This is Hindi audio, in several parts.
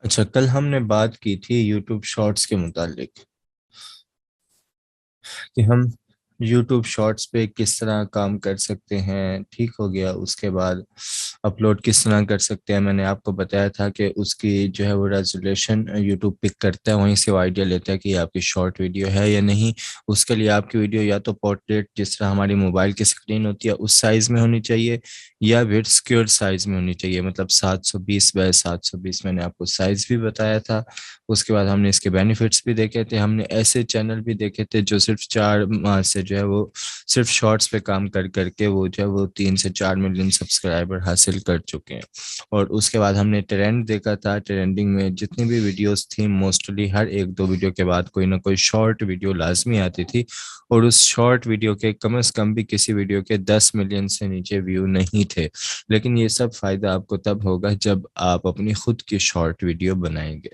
अच्छा, कल हमने बात की थी यूट्यूब शॉर्ट्स के मुतालिक कि हम यूट्यूब शॉर्ट्स पे किस तरह काम कर सकते हैं। ठीक हो गया। उसके बाद अपलोड किस तरह कर सकते हैं। मैंने आपको बताया था कि उसकी जो है वो रेजोल्यूशन यूट्यूब पिक करता है, वहीं से वो आइडिया लेता है कि ये आपकी शॉर्ट वीडियो है या नहीं। उसके लिए आपकी वीडियो या तो पोर्ट्रेट जिस तरह हमारी मोबाइल की स्क्रीन होती है उस साइज़ में होनी चाहिए, या फिर स्क्योर साइज़ में होनी चाहिए, मतलब 720 बाय 720। मैंने आपको साइज़ भी बताया था। उसके बाद हमने इसके बेनिफिट्स भी देखे थे। हमने ऐसे चैनल भी देखे थे जो सिर्फ 4 माह से जो है वो सिर्फ शॉर्ट्स पे काम कर करके वो जो है वो 3 से 4 मिलियन सब्सक्राइबर हासिल कर चुके हैं। और उसके बाद हमने ट्रेंड देखा था। ट्रेंडिंग में जितनी भी वीडियोस थी मोस्टली हर एक दो वीडियो के बाद कोई ना कोई शॉर्ट वीडियो लाजमी आती थी। और उस शॉर्ट वीडियो के कम से कम भी किसी वीडियो के 10 मिलियन से नीचे व्यू नहीं थे। लेकिन ये सब फायदा आपको तब होगा जब आप अपनी खुद की शॉर्ट वीडियो बनाएंगे।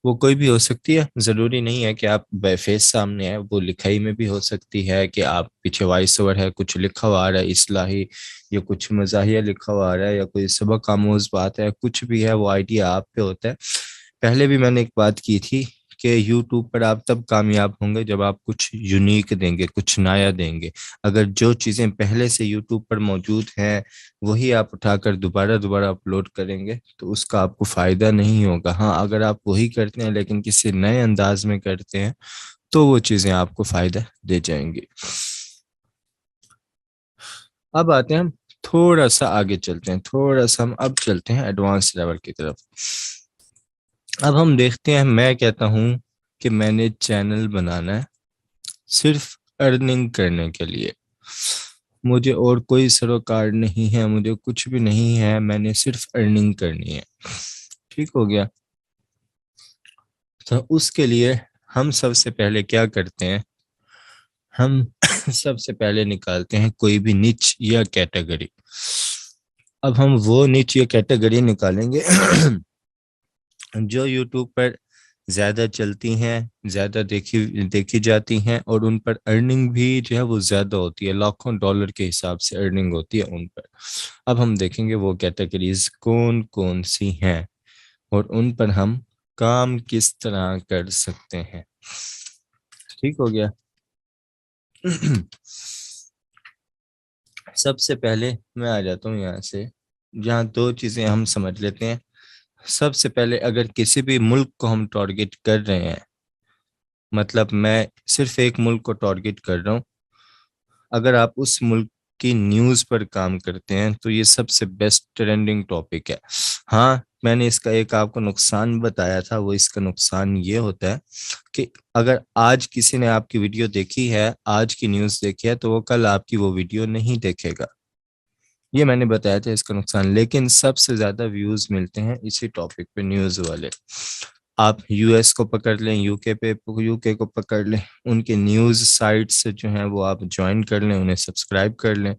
वो कोई भी हो सकती है, जरूरी नहीं है कि आप फेस सामने है। वो लिखाई में भी हो सकती है कि आप पीछे वॉइस ओवर है, कुछ लिखा हुआ आ रहा है इस्लाही, या कुछ मजाहिया लिखा हुआ आ रहा है, या कोई सबक आमोज बात है, कुछ भी है, वो आइडिया आप पे होता है। पहले भी मैंने एक बात की थी कि यूट्यूब पर आप तब कामयाब होंगे जब आप कुछ यूनिक देंगे, कुछ नया देंगे। अगर जो चीज़ें पहले से यूट्यूब पर मौजूद हैं वही आप उठाकर दोबारा दोबारा अपलोड करेंगे तो उसका आपको फायदा नहीं होगा। हाँ, अगर आप वही करते हैं लेकिन किसी नए अंदाज में करते हैं तो वो चीज़ें आपको फायदा दे जाएंगी। अब आते हैं हम थोड़ा सा आगे चलते हैं, थोड़ा सा हम अब चलते हैं एडवांस लेवल की तरफ। अब हम देखते हैं, मैं कहता हूँ कि मैंने चैनल बनाना है सिर्फ अर्निंग करने के लिए। मुझे और कोई सरोकार नहीं है, मुझे कुछ भी नहीं है, मैंने सिर्फ अर्निंग करनी है। ठीक हो गया। तो उसके लिए हम सबसे पहले क्या करते हैं, हम सबसे पहले निकालते हैं कोई भी निच या कैटेगरी। अब हम वो निच या कैटेगरी निकालेंगे जो यूट्यूब पर ज्यादा चलती हैं, ज्यादा देखी देखी जाती हैं, और उन पर अर्निंग भी जो है वो ज्यादा होती है, लाखों डॉलर के हिसाब से अर्निंग होती है उन पर। अब हम देखेंगे वो कैटेगरीज कौन कौन सी हैं और उन पर हम काम किस तरह कर सकते हैं। ठीक हो गया। सबसे पहले मैं आ जाता हूँ यहाँ से, जहाँ दो चीजें हम समझ लेते हैं। सबसे पहले अगर किसी भी मुल्क को हम टारगेट कर रहे हैं, मतलब मैं सिर्फ एक मुल्क को टारगेट कर रहा हूँ, अगर आप उस मुल्क की न्यूज़ पर काम करते हैं तो ये सबसे बेस्ट ट्रेंडिंग टॉपिक है। हाँ, मैंने इसका एक आपको नुकसान बताया था। वो इसका नुकसान ये होता है कि अगर आज किसी ने आपकी वीडियो देखी है, आज की न्यूज़ देखी है, तो वो कल आपकी वो वीडियो नहीं देखेगा। ये मैंने बताया था इसका नुकसान। लेकिन सबसे ज्यादा व्यूज मिलते हैं इसी टॉपिक पे, न्यूज वाले। आप यूएस को पकड़ लें, यूके को पकड़ लें, उनके न्यूज साइट से जो है वो आप ज्वाइन कर लें, उन्हें सब्सक्राइब कर लें।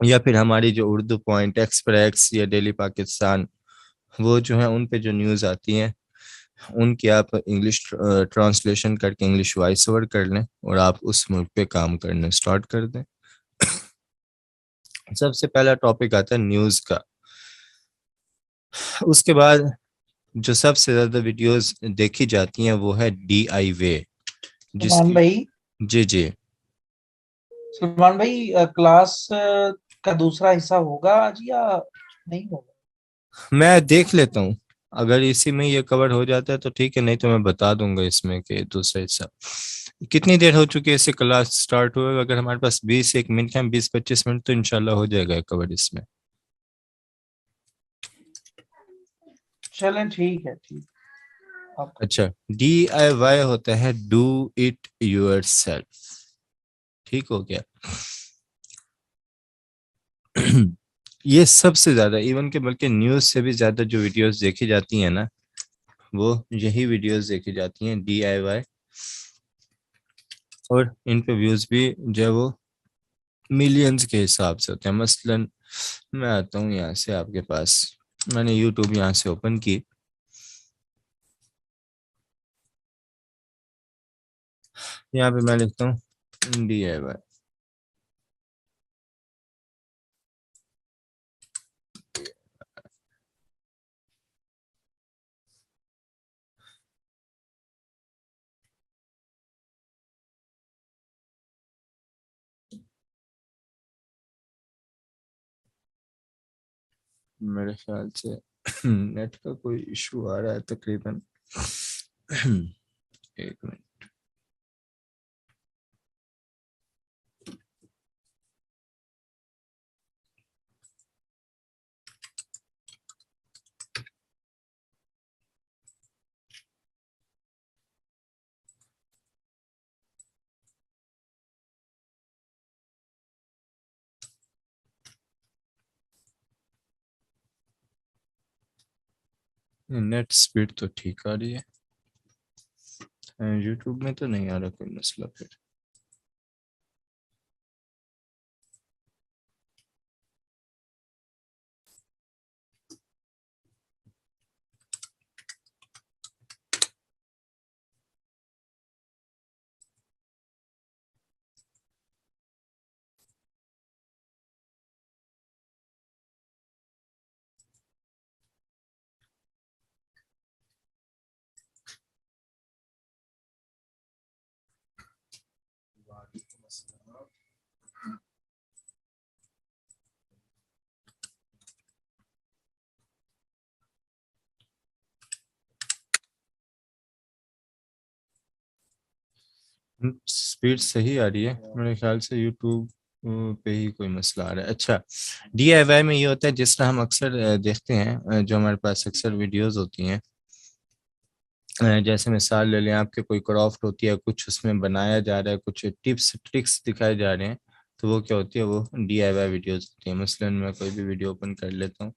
या फिर हमारी जो उर्दू पॉइंट, एक्सप्रेस या डेली पाकिस्तान, वो जो है उन पे जो न्यूज़ आती हैं उनकी आप इंग्लिश ट्रांसलेशन करके इंग्लिश वॉइस ओवर कर लें और आप उस मुल्क पे काम करने स्टार्ट कर दें। सबसे पहला टॉपिक आता है न्यूज़ का। उसके बाद जो सबसे ज्यादा वीडियोस देखी जाती हैं वो है DIY, सलमान जिसकी। भाई। जी जी। सलमान भाई, क्लास का दूसरा हिस्सा होगा आज या नहीं होगा? मैं देख लेता हूँ, अगर इसी में ये कवर हो जाता है तो ठीक है, नहीं तो मैं बता दूंगा इसमें कि दूसरा हिस्सा। कितनी देर हो चुकी है इससे क्लास स्टार्ट हुए? अगर हमारे पास 20 एक मिनट है, 20 25 मिनट, तो इंशाल्लाह हो जाएगा कवर इसमें। चलें, ठीक है, ठीक। आप अच्छा, DIY होता है डू इट योर सेल्फ। ठीक हो गया। ये सबसे ज्यादा, इवन के बल्कि न्यूज से भी ज्यादा जो वीडियोस देखी जाती हैं ना, वो यही वीडियोस देखी जाती हैं, DIY। और इन पे व्यूज भी जो है वो मिलियंस के हिसाब से होते हैं। मसलन मैं आता हूँ यहाँ से आपके पास, मैंने यूट्यूब यहाँ से ओपन की। यहाँ पे मैं लिखता हूँ DIY। मेरे ख्याल से नेट का कोई इशू आ रहा है तकरीबन। एक मिनट। नेट स्पीड तो ठीक आ रही है, यूट्यूब में तो नहीं आ रहा कोई मसला फिर। स्पीड सही आ रही है मेरे ख्याल से, यूट्यूब पे ही कोई मसला आ रहा है। अच्छा, डीआईवाई में ये होता है जिस तरह हम अक्सर देखते हैं, जो हमारे पास अक्सर वीडियोस होती हैं, जैसे मिसाल ले लें आपके, कोई क्राफ्ट होती है, कुछ उसमें बनाया जा रहा है, कुछ टिप्स ट्रिक्स दिखाए जा रहे हैं, तो वो क्या होती है, वो डीआईवाई वीडियोस होती है। मसलन मैं कोई भी वीडियो ओपन कर लेता हूँ,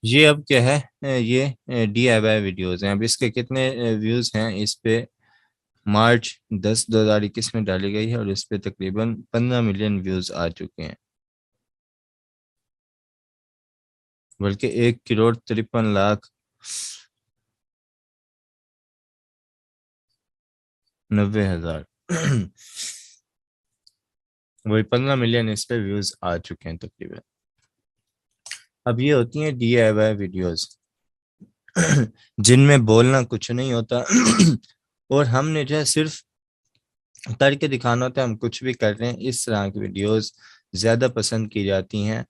ये अब क्या है, ये डीआईवाई वीडियोस हैं। अब इसके कितने व्यूज हैं इस पे, मार्च 10 2021 में डाली गई है और इस पे तकरीबन 15 मिलियन व्यूज आ चुके हैं, बल्कि 1,53,90,000 वही 15 मिलियन इस पे व्यूज आ चुके हैं तकरीबन। अब ये होती हैं डीआईवाई वीडियोस, जिनमें बोलना कुछ नहीं होता और हमने जो है सिर्फ करके दिखाना होता है, हम कुछ भी कर रहे हैं। इस तरह की वीडियोस ज्यादा पसंद की जाती हैं।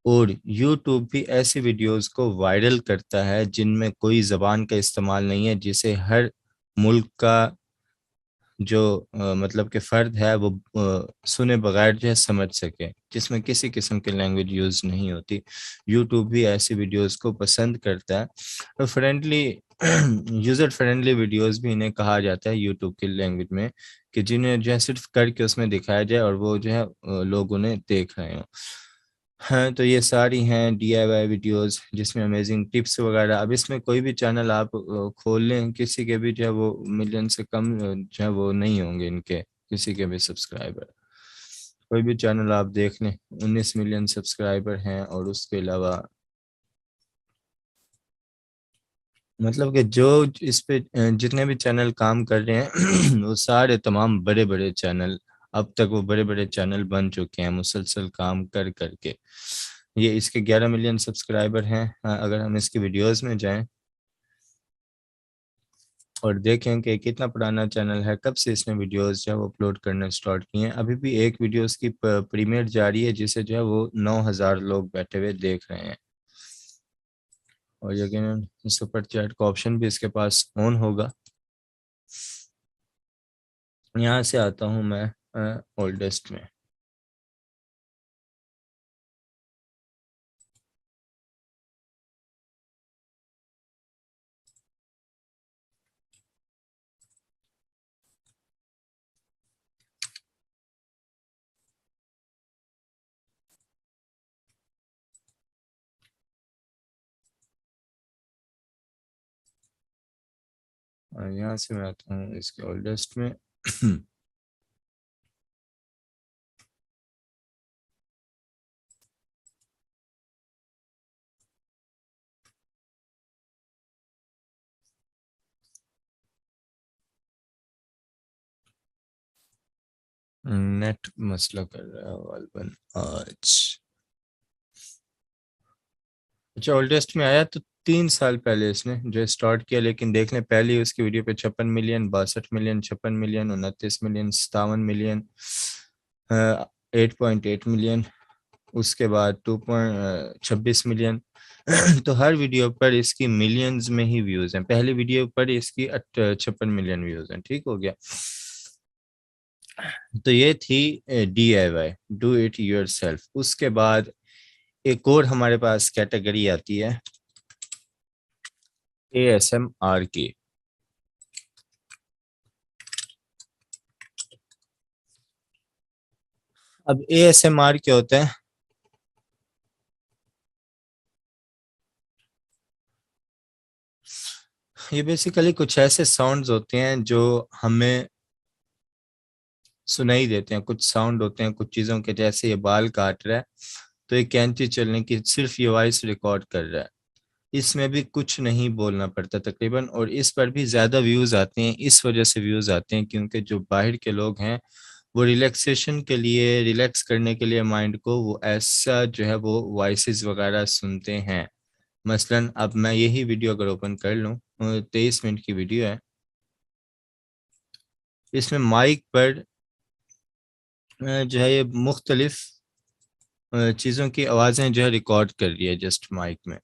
और YouTube भी ऐसी वीडियोस को वायरल करता है जिनमें कोई जबान का इस्तेमाल नहीं है, जिसे हर मुल्क का जो मतलब कि फर्द है वो सुने बगैर जो है समझ सके, जिसमें किसी किस्म की लैंग्वेज यूज नहीं होती। YouTube भी ऐसी वीडियोस को पसंद करता है। तो फ्रेंडली यूजर फ्रेंडली वीडियोस भी इन्हें कहा जाता है YouTube की लैंग्वेज में, कि जिन्हें जो है सिर्फ करके उसमें दिखाया जाए और वो जो है लोग उन्हें देख रहे हो। हाँ, तो ये सारी हैं डीआईवाई वीडियोस जिसमें अमेजिंग टिप्स वगैरह। अब इसमें कोई भी चैनल आप खोल लें, किसी के भी जो है वो मिलियन से कम जो है वो नहीं होंगे इनके, किसी के भी सब्सक्राइबर। कोई भी चैनल आप देख लें, 19 मिलियन सब्सक्राइबर हैं, और उसके अलावा मतलब कि जो इस पे जितने भी चैनल काम कर रहे हैं वो सारे तमाम बड़े बड़े चैनल, अब तक वो बड़े बड़े चैनल बन चुके हैं मुसलसल काम कर करके। ये इसके 11 मिलियन सब्सक्राइबर हैं। अगर हम इसकी वीडियोस में जाएं और देखें कि कितना पुराना चैनल है, कब से इसने वीडियोस जो है वो अपलोड करना स्टार्ट किए हैं, अभी भी एक वीडियोस की प्रीमियर जारी है जिसे जो है वो 9,000 लोग बैठे हुए देख रहे हैं। और यकीनन सुपर चैट का ऑप्शन भी इसके पास ऑन होगा। यहाँ से आता हूँ मैं ओल्डेस्ट में। और यहाँ से मैं आता हूँ इसके ओल्डेस्ट में। नेट मसला कर रहा है गालिबन आज। अच्छा, ओल्डेस्ट में आया तो 3 साल पहले इसने जो स्टार्ट किया, लेकिन देख लें पहले उसकी वीडियो पे 56 million, 62 million, 56 million, 29 million, 57 million, 8.8 million, उसके बाद 2.26 मिलियन। तो हर वीडियो पर इसकी मिलियंस में ही व्यूज हैं। पहली वीडियो पर इसकी 56 मिलियन व्यूज हैं। ठीक हो गया। तो ये थी DIY, do it your self. उसके बाद एक और हमारे पास कैटेगरी आती है ASMR की। अब ASMR क्या होता है? ये बेसिकली कुछ ऐसे साउंड्स होते हैं जो हमें सुनाई देते हैं। कुछ साउंड होते हैं कुछ चीज़ों के, जैसे ये बाल काट रहा है तो ये कैंची चलने की सिर्फ ये वॉइस रिकॉर्ड कर रहा है। इसमें भी कुछ नहीं बोलना पड़ता तकरीबन, और इस पर भी ज़्यादा व्यूज़ आते हैं। इस वजह से व्यूज़ आते हैं क्योंकि जो बाहर के लोग हैं वो रिलैक्सेशन के लिए, रिलैक्स करने के लिए माइंड को, वो ऐसा जो है वो वॉइसेस वगैरह सुनते हैं। मसलन अब मैं यही वीडियो अगर ओपन कर लूँ, 23 मिनट की वीडियो है। इसमें माइक पर जो है ये मुख्तलिफ चीज़ों की आवाज़ें जो है रिकॉर्ड कर रही है जस्ट माइक में।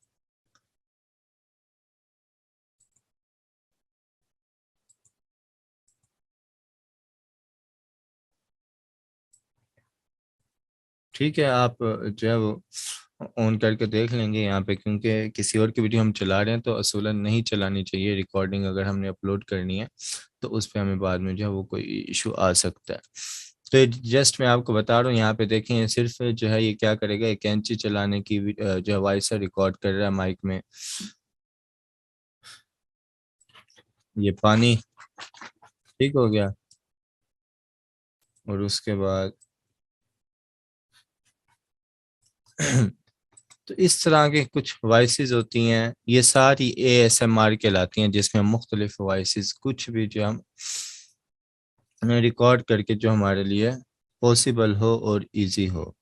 ठीक है, आप जो है वो ऑन करके देख लेंगे यहाँ पे, क्योंकि किसी और की वीडियो हम चला रहे हैं तो असूलन नहीं चलानी चाहिए रिकॉर्डिंग। अगर हमने अपलोड करनी है तो उस पर हमें बाद में जो है वो कोई इशू आ सकता है। तो जस्ट मैं आपको बता रहा हूँ, यहाँ पे देखें, ये सिर्फ जो है ये क्या करेगा, एक कैंची चलाने की जो है वॉइस रिकॉर्ड कर रहा है माइक में। ये पानी ठीक हो गया, और उसके बाद तो इस तरह के कुछ वॉइसेस होती हैं, ये सारी ASMR कहलाती हैं, जिसमें मुख्तलिफ वॉइसेस कुछ भी जो हम रिकॉर्ड करके जो हमारे लिए पॉसिबल हो और इजी हो।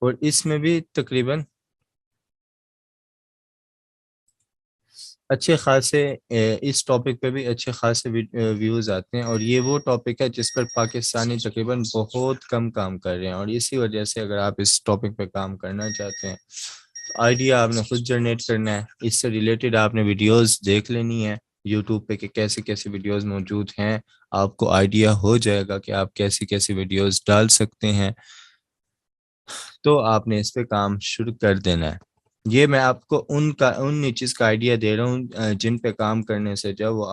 और इसमें भी तकरीबन अच्छे खासे इस टॉपिक पे भी अच्छे खासे व्यूज़ आते हैं, और ये वो टॉपिक है जिस पर पाकिस्तानी तकरीबन बहुत कम काम कर रहे हैं। और इसी वजह से अगर आप इस टॉपिक पे काम करना चाहते हैं तो आइडिया आपने खुद जनरेट करना है। इससे रिलेटेड आपने वीडियोस देख लेनी है यूट्यूब पे कि कैसे कैसे वीडियोस मौजूद हैं। आपको आइडिया हो जाएगा कि आप कैसी कैसी वीडियोस डाल सकते हैं, तो आपने इस पे काम शुरू कर देना है। ये मैं आपको उन नीचेस का आइडिया दे रहा हूँ जिन पे काम करने से जो वो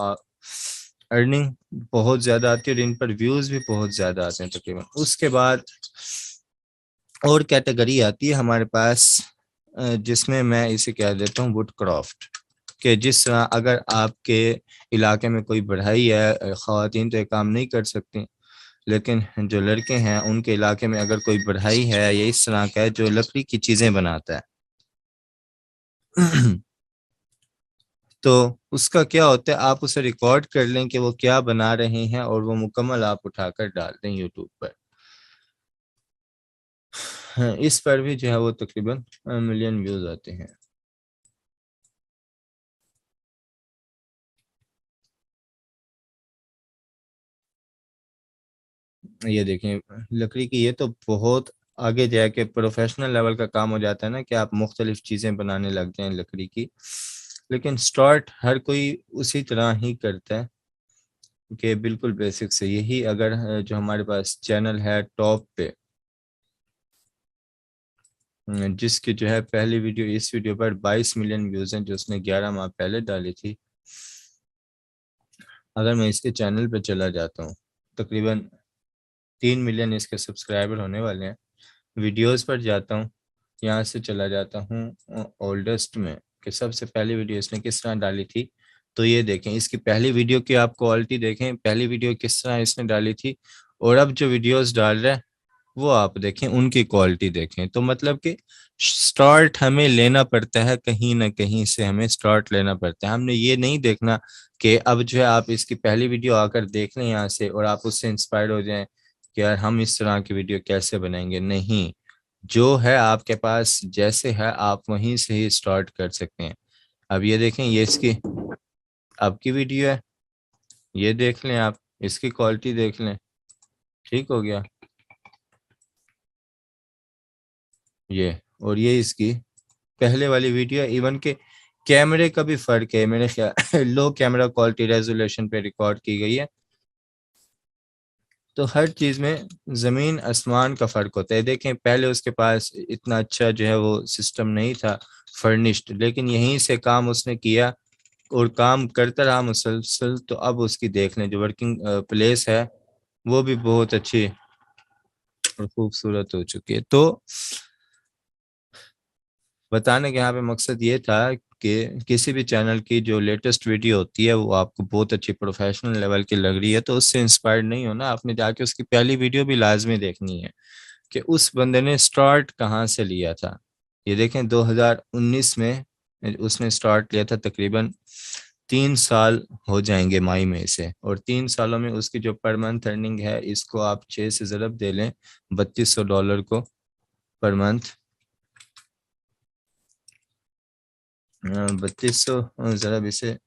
अर्निंग बहुत ज़्यादा आती है और इन पर व्यूज़ भी बहुत ज़्यादा आते हैं तकरीबन। उसके बाद और कैटेगरी आती है हमारे पास जिसमें मैं इसे कह देता हूँ वुड क्राफ्ट। कि जिस तरह अगर आपके इलाके में कोई बढ़ई है, ख़वातीन तो ये काम नहीं कर सकती, लेकिन जो लड़के हैं उनके इलाके में अगर कोई बढ़ई है या इस तरह का है जो लकड़ी की चीज़ें बनाता है तो उसका क्या होता है, आप उसे रिकॉर्ड कर लें कि वो क्या बना रहे हैं और वो मुकम्मल आप उठाकर डाल दें यूट्यूब पर। हाँ, इस पर भी जो है वो तकरीबन मिलियन व्यूज आते हैं। ये देखें, लकड़ी की ये तो बहुत आगे जाके प्रोफेशनल लेवल का काम हो जाता है ना, कि आप मुख्तलिफ चीज़ें बनाने लग जाएं लकड़ी की। लेकिन स्टार्ट हर कोई उसी तरह ही करता है कि बिल्कुल बेसिक से। यही अगर जो हमारे पास चैनल है टॉप पे, जिसकी जो है पहली वीडियो, इस वीडियो पर 22 मिलियन व्यूज हैं जो उसने 11 माह पहले डाली थी। अगर मैं इसके चैनल पे चला जाता हूँ, तकरीबन 3 मिलियन इसके सब्सक्राइबर होने वाले हैं। वीडियोस पर जाता हूँ, यहाँ से चला जाता हूँ ओल्डेस्ट में कि सबसे पहली वीडियो इसने किस तरह डाली थी। तो ये देखें, इसकी पहली वीडियो की आप क्वालिटी देखें, पहली वीडियो किस तरह इसने डाली थी, और अब जो वीडियोस डाल रहा है वो आप देखें, उनकी क्वालिटी देखें। तो मतलब कि स्टार्ट हमें लेना पड़ता है, कहीं ना कहीं से हमें स्टार्ट लेना पड़ता है। हमने ये नहीं देखना कि अब जो है आप इसकी पहली वीडियो आकर देख लें यहाँ से और आप उससे इंस्पायर्ड हो जाएं कि यार हम इस तरह की वीडियो कैसे बनाएंगे। नहीं, जो है आपके पास जैसे है आप वहीं से ही स्टार्ट कर सकते हैं। अब ये देखें, ये इसकी आपकी वीडियो है, ये देख लें आप, इसकी क्वालिटी देख लें, ठीक हो गया ये। और ये इसकी पहले वाली वीडियो है। इवन के कैमरे का भी फर्क है मेरे ख्याल लो कैमरा क्वालिटी रेजोल्यूशन पे रिकॉर्ड की गई है। तो हर चीज में जमीन आसमान का फर्क होता है। देखें पहले उसके पास इतना अच्छा जो है वो सिस्टम नहीं था फर्निश्ड, लेकिन यहीं से काम उसने किया और काम करता रहा मुसलसल। तो अब उसकी देख लें जो वर्किंग प्लेस है वो भी बहुत अच्छी और खूबसूरत हो चुकी है। तो बताने का यहाँ पे मकसद ये था कि किसी भी चैनल की जो लेटेस्ट वीडियो होती है वो आपको बहुत अच्छी प्रोफेशनल लेवल की लग रही है तो उससे इंस्पायर्ड नहीं होना, आपने जाके उसकी पहली वीडियो भी लाजमी देखनी है कि उस बंदे ने स्टार्ट कहाँ से लिया था। ये देखें 2019 में उसने स्टार्ट लिया था, तकरीबन 3 साल हो जाएंगे मई में से, और 3 सालों में उसकी जो पर मंथ अर्निंग है इसको आप 6 से ज़रब दे लें, $3200 को पर मंथ। 3200 ज़रब इसे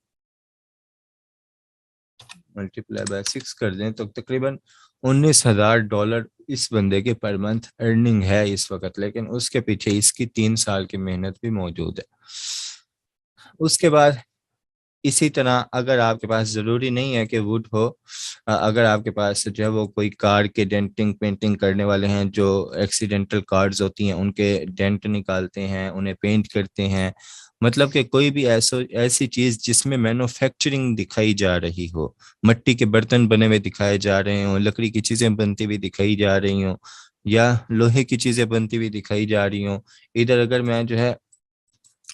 मल्टीप्लाई बाय 6 कर दें तो तकरीबन $19,000 इस बंदे के पर मंथ अर्निंग है इस वक्त। लेकिन उसके पीछे इसकी 3 साल की मेहनत भी मौजूद है। उसके बाद इसी तरह अगर आपके पास ज़रूरी नहीं है कि वुड हो, अगर आपके पास जो है वो कोई कार के डेंटिंग पेंटिंग करने वाले हैं, जो एक्सीडेंटल कार्ड्स होती हैं उनके डेंट निकालते हैं, उन्हें पेंट करते हैं, मतलब कि कोई भी ऐसी चीज़ जिसमें मैन्युफैक्चरिंग दिखाई जा रही हो, मिट्टी के बर्तन बने हुए दिखाए जा रहे हों, लकड़ी की चीज़ें बनती हुई दिखाई जा रही हों, या लोहे की चीज़ें बनती हुई दिखाई जा रही हों। इधर अगर मैं जो है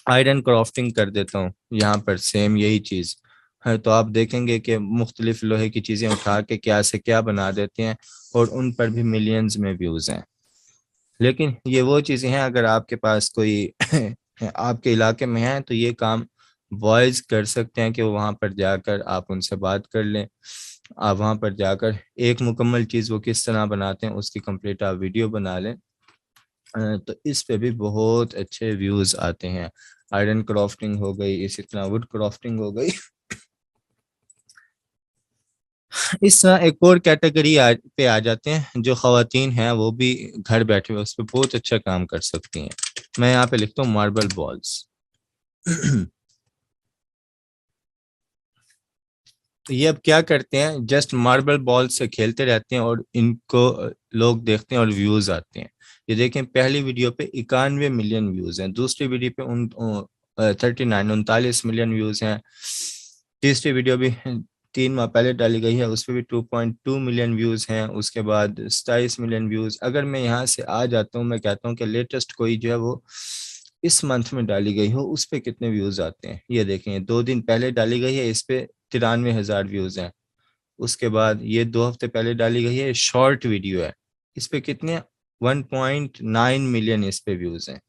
आयरन क्राफ्टिंग कर देता हूँ, यहाँ पर सेम यही चीज़ है, तो आप देखेंगे कि मुख्तलिफ लोहे की चीज़ें उठा के क्या से क्या बना देते हैं और उन पर भी मिलियंस में व्यूज़ हैं। लेकिन ये वो चीज़ें हैं, अगर आपके पास कोई आपके इलाके में है तो ये काम बॉयज़ कर सकते हैं कि वो वहाँ पर जाकर आप उनसे बात कर लें। आप वहाँ पर जाकर एक मुकम्मल चीज़ वो किस तरह बनाते हैं उसकी कंप्लीट आप वीडियो बना लें। तो इस पे भी बहुत अच्छे व्यूज आते हैं। आयरन क्राफ्टिंग हो गई, इसी तरह वुड क्राफ्टिंग हो गई। इस तरह एक और कैटेगरी पे आ जाते हैं जो खवातीन हैं, वो भी घर बैठे हुए उस पर बहुत अच्छा काम कर सकती हैं। मैं यहाँ पे लिखता हूँ मार्बल बॉल्स। तो ये अब क्या करते हैं, जस्ट मार्बल बॉल से खेलते रहते हैं और इनको लोग देखते हैं और व्यूज आते हैं। ये देखें पहली वीडियो पे 91 मिलियन व्यूज हैं, दूसरी वीडियो पे 39 व्यूज हैं, तीसरी वीडियो भी 3 माह पहले डाली गई है उस पर भी 2.2 मिलियन व्यूज हैं, उसके बाद 27 मिलियन व्यूज। अगर मैं यहाँ से आ जाता हूँ, मैं कहता हूँ कि लेटेस्ट कोई जो है वो इस मंथ में डाली गई हो उस पे कितने व्यूज आते हैं, ये देखें 2 दिन पहले डाली गई है, इस पे 93,000 व्यूज हैं। उसके बाद ये 2 हफ्ते पहले डाली गई है, शॉर्ट वीडियो है, इस पे कितने 1.9 मिलियन इस पे व्यूज हैं।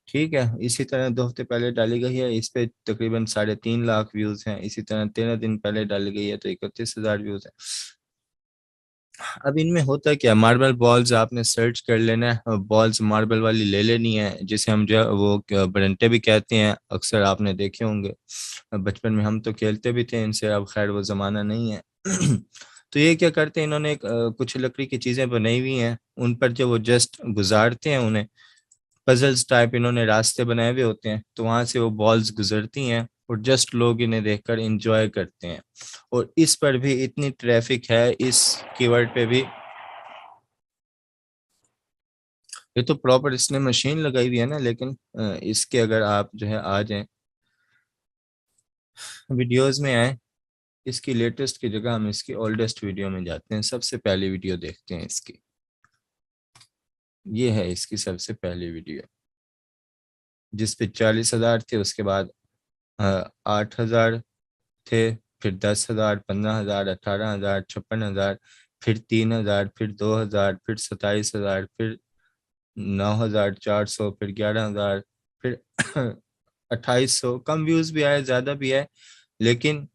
ठीक है, इसी तरह 2 हफ्ते पहले डाली गई है, इस पे तकरीबन 3.5 लाख व्यूज हैं। इसी तरह 13 दिन पहले डाली गई है तो 31,000 व्यूज हैं। अब इनमें होता क्या, मार्बल बॉल्स आपने सर्च कर लेना है, बॉल्स मार्बल वाली ले लेनी है, जिसे हम जो है वो बरंटे भी कहते हैं, अक्सर आपने देखे होंगे, बचपन में हम तो खेलते भी थे इनसे, अब खैर वो ज़माना नहीं है। तो ये क्या करते हैं, इन्होंने कुछ लकड़ी की चीज़ें बनाई हुई हैं, उन पर जो वो जस्ट गुजारते हैं उन्हें, पजल्स टाइप इन्होंने रास्ते बनाए हुए होते हैं, तो वहां से वो बॉल्स गुजरती हैं और जस्ट लोग इन्हें देखकर एंजॉय करते हैं। और इस पर भी इतनी ट्रैफिक है इस कीवर्ड पे भी। ये तो प्रॉपर इसने मशीन लगाई हुई है ना, लेकिन इसके अगर आप जो है आ जाएं वीडियोस में आए, इसकी लेटेस्ट की जगह हम इसकी ओल्डेस्ट वीडियो में जाते हैं, सबसे पहली वीडियो देखते हैं इसकी। ये है इसकी सबसे पहली वीडियो जिस पे 40,000 थे, उसके बाद 8,000 थे, फिर 10,000, 15,000, 18,000, 56,000, फिर 3,000, फिर 2,000, फिर 27,000, फिर 9,400, फिर 11,000, फिर 2,800। कम व्यूज भी आए, ज्यादा भी आए, लेकिन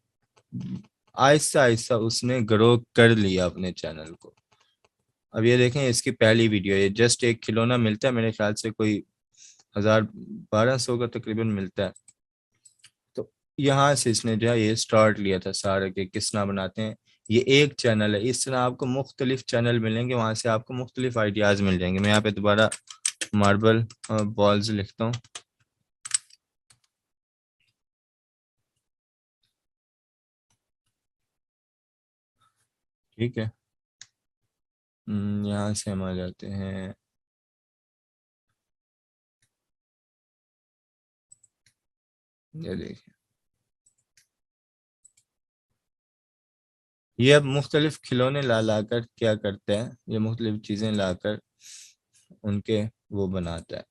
आहिस्ता आहिस्ता उसने ग्रो कर लिया अपने चैनल को। अब ये देखें इसकी पहली वीडियो, ये जस्ट एक खिलौना मिलता है मेरे ख्याल से कोई 1,000 1,200 का तकरीबन मिलता है। यहाँ से इसने जो है ये स्टार्ट लिया था सारा के किस तरह बनाते हैं। ये एक चैनल है, इस तरह आपको मुख्तलिफ चैनल मिलेंगे, वहां से आपको मुख्तलिफ आइडियाज मिल जाएंगे। मैं यहाँ पे दोबारा मार्बल बॉल्स लिखता हूँ। ठीक है, यहाँ से हम आ जाते हैं। ये देखिए, ये अब मुख्तलिफ खिलौने ला ला कर क्या करते हैं, ये मुख्तलिफ चीज़ें लाकर उनके वो बनाता है।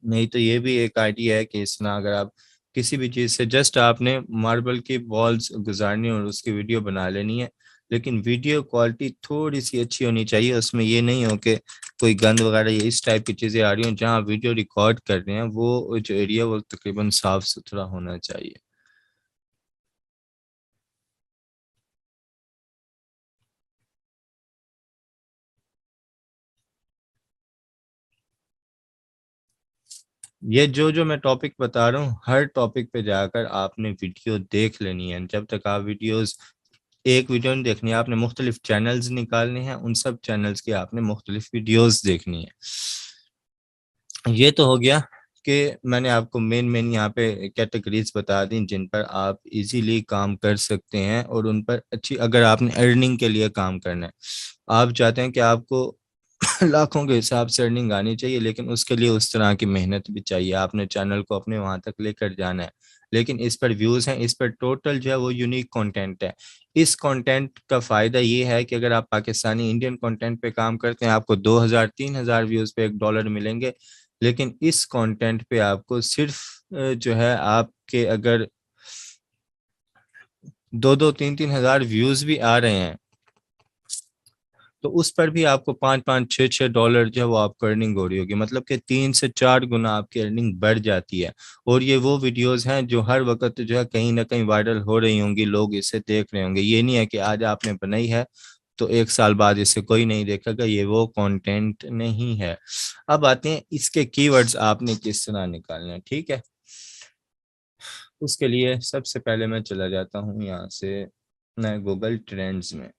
नहीं तो ये भी एक आइडिया है कि इसमें अगर आप किसी भी चीज़ से जस्ट आपने मार्बल की बॉल्स गुजारनी और उसकी वीडियो बना लेनी है, लेकिन वीडियो क्वालिटी थोड़ी सी अच्छी होनी चाहिए। उसमें ये नहीं हो कि कोई गंद वगैरह या इस टाइप की चीज़ें आ रही हो। जहाँ वीडियो रिकॉर्ड कर रहे हैं वो जो एरिया वो तकरीबन साफ सुथरा होना चाहिए। ये जो जो मैं टॉपिक बता रहा हूँ, हर टॉपिक पे जाकर आपने वीडियो देख लेनी है। जब तक आप वीडियोस, एक वीडियो नहीं देखनी है, आपने मुख्तलिफ चैनल्स निकालने हैं, उन सब चैनल्स की आपने मुख्तलिफ वीडियोस देखनी है। ये तो हो गया कि मैंने आपको मेन मेन यहाँ पे कैटेगरीज बता दी जिन पर आप इजीली काम कर सकते हैं और उन पर अच्छी, अगर आपने अर्निंग के लिए काम करना है, आप चाहते हैं कि आपको लाखों के हिसाब से अर्निंग आनी चाहिए, लेकिन उसके लिए उस तरह की मेहनत भी चाहिए। आपने चैनल को अपने वहां तक लेकर जाना है, लेकिन इस पर व्यूज हैं, इस पर टोटल जो है वो यूनिक कंटेंट है। इस कंटेंट का फायदा ये है कि अगर आप पाकिस्तानी इंडियन कंटेंट पे काम करते हैं, आपको 2,000 3,000 व्यूज पे $1 मिलेंगे। लेकिन इस कंटेंट पे आपको सिर्फ जो है आपके अगर 2-2 3-3 हज़ार व्यूज भी आ रहे हैं, तो उस पर भी आपको 5-5 6-6 डॉलर जो है वो आपको अर्निंग हो रही होगी। मतलब कि 3 से 4 गुना आपकी अर्निंग बढ़ जाती है। और ये वो वीडियोस हैं जो हर वक्त जो है कहीं ना कहीं वायरल हो रही होंगी, लोग इसे देख रहे होंगे। ये नहीं है कि आज आपने बनाई है तो 1 साल बाद इसे कोई नहीं देखेगा, ये वो कंटेंट नहीं है। अब आते हैं इसके कीवर्ड्स आपने किस तरह निकालने हैं। ठीक है, उसके लिए सबसे पहले मैं चला जाता हूँ यहाँ से मैं गूगल ट्रेंड्स में,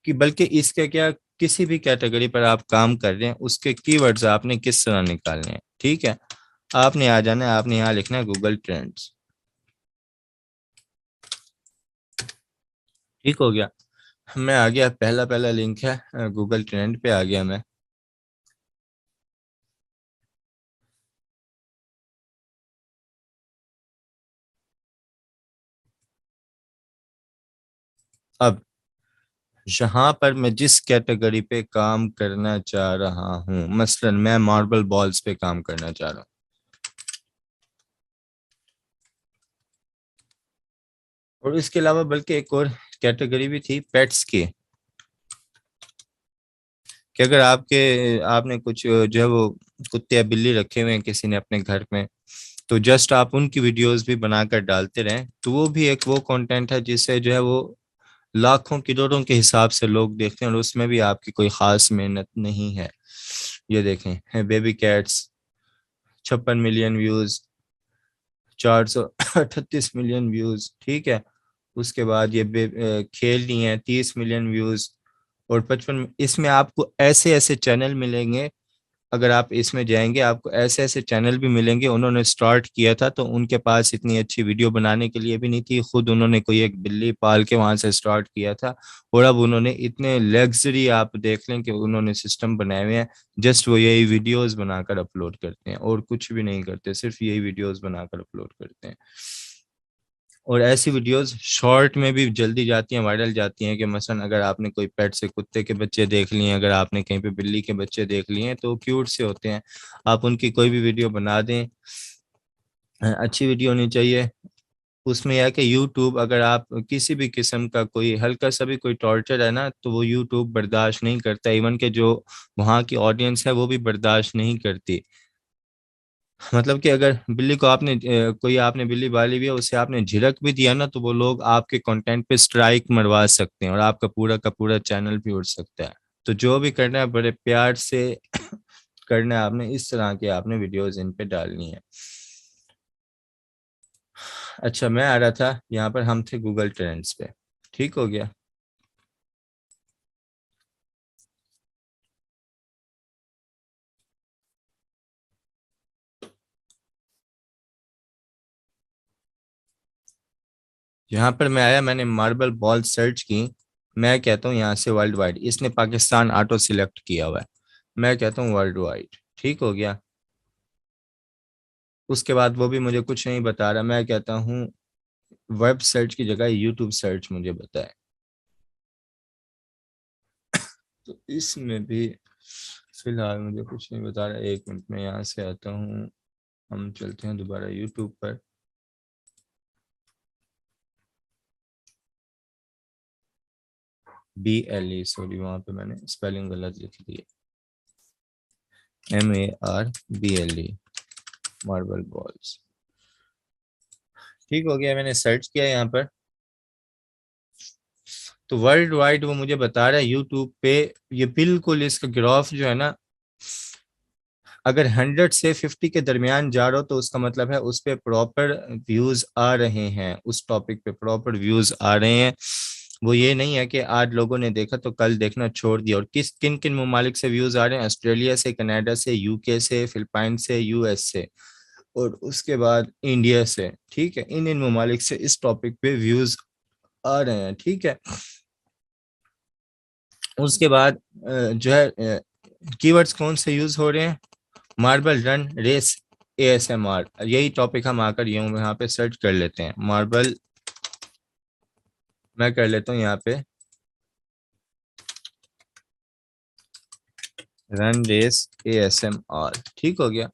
कि बल्कि इसके क्या, किसी भी कैटेगरी पर आप काम कर रहे हैं उसके कीवर्ड्स आपने किस तरह निकालने हैं। ठीक है, आपने आ जाना है, आपने यहाँ लिखना है गूगल ट्रेंड्स। ठीक हो गया, मैं आ गया, पहला पहला लिंक है गूगल ट्रेंड पे आ गया मैं। अब यहाँ पर मैं जिस कैटेगरी पे काम करना चाह रहा हूँ, मसलन मैं मार्बल बॉल्स पे काम करना चाह रहा हूँ, और इसके अलावा बल्कि एक और कैटेगरी भी थी पेट्स की, कि अगर आपने कुछ जो है वो कुत्ते या बिल्ली रखे हुए हैं किसी ने अपने घर में, तो जस्ट आप उनकी वीडियोस भी बनाकर डालते रहें, तो वो भी एक वो कंटेंट है जिससे जो है वो लाखों करोड़ों के हिसाब से लोग देखते हैं, और उसमें भी आपकी कोई खास मेहनत नहीं है। ये देखें, baby cats 56 million views, 438 million views. ठीक है, उसके बाद ये खेलनी है 30 मिलियन व्यूज और 55। इसमें आपको ऐसे ऐसे चैनल मिलेंगे, अगर आप इसमें जाएंगे आपको ऐसे ऐसे चैनल भी मिलेंगे। उन्होंने स्टार्ट किया था तो उनके पास इतनी अच्छी वीडियो बनाने के लिए भी नहीं थी, खुद उन्होंने कोई एक बिल्ली पाल के वहां से स्टार्ट किया था, और अब उन्होंने इतने लग्जरी, आप देख लें कि उन्होंने सिस्टम बनाए हुए हैं। जस्ट वो यही वीडियोस बनाकर अपलोड करते हैं और कुछ भी नहीं करते, सिर्फ यही वीडियोस बनाकर अपलोड करते हैं। और ऐसी वीडियोस शॉर्ट में भी जल्दी जाती हैं, वायरल जाती हैं, कि मसलन अगर आपने कोई पेट से कुत्ते के बच्चे देख लिए हैं, अगर आपने कहीं पे बिल्ली के बच्चे देख लिए हैं तो क्यूट से होते हैं, आप उनकी कोई भी वीडियो बना दें, अच्छी वीडियो होनी चाहिए। उसमें यह है कि यूट्यूब, अगर आप किसी भी किस्म का कोई हल्का सा भी कोई टॉर्चर है ना, तो वो यूट्यूब बर्दाश्त नहीं करता। इवन के जो वहाँ की ऑडियंस है वो भी बर्दाश्त नहीं करती। मतलब कि अगर बिल्ली को आपने कोई आपने बिल्ली पाली भी है, उसे आपने झिड़क भी दिया ना, तो वो लोग आपके कंटेंट पे स्ट्राइक मरवा सकते हैं और आपका पूरा का पूरा चैनल भी उड़ सकता है। तो जो भी करना है बड़े प्यार से करना है आपने, इस तरह के आपने वीडियोस इन पे डालनी है। अच्छा, मैं आ रहा था यहाँ पर, हम थे गूगल ट्रेंड्स पे। ठीक हो गया। यहाँ पर मैं आया, मैंने मार्बल बॉल सर्च की। मैं कहता हूँ यहाँ से वर्ल्ड वाइड, इसने पाकिस्तान ऑटो सिलेक्ट किया हुआ है। मैं कहता हूँ वर्ल्ड वाइड। ठीक हो गया। उसके बाद वो भी मुझे कुछ नहीं बता रहा। मैं कहता हूँ वेब सर्च की जगह यूट्यूब सर्च मुझे बताए। तो इसमें भी फिलहाल मुझे कुछ नहीं बता रहा। एक मिनट में यहाँ से आता हूँ। हम चलते हैं दोबारा यूट्यूब पर। BLE, सॉरी, वहां पे मैंने स्पेलिंग गलत लिख दी है। MARBLE, marble balls. ठीक हो गया, मैंने सर्च किया यहाँ पर। तो वर्ल्ड वाइड वो मुझे बता रहा है यूट्यूब पे। ये बिल्कुल इसका ग्राफ जो है ना, अगर 100 से 50 के दरमियान जा रहा हो तो उसका मतलब है उस पे प्रॉपर व्यूज आ रहे हैं, उस टॉपिक पे प्रॉपर व्यूज आ रहे हैं। वो ये नहीं है कि आज लोगों ने देखा तो कल देखना छोड़ दिया। और किस किन किन ममालिक से व्यूज आ रहे हैं? ऑस्ट्रेलिया से, कनाडा से, UK से, फिलिपाइन से, US से, और उसके बाद इंडिया से। ठीक है, इन इन ममालिक से इस टॉपिक पे व्यूज आ रहे हैं। ठीक है। उसके बाद जो है कीवर्ड्स कौन से यूज हो रहे हैं? मार्बल रन रेस ASMR, यही टॉपिक हम आकर यहाँ पे सर्च कर लेते हैं। मार्बल, मैं कर लेता हूँ यहाँ पे रन रेस ASMR। ठीक हो गया।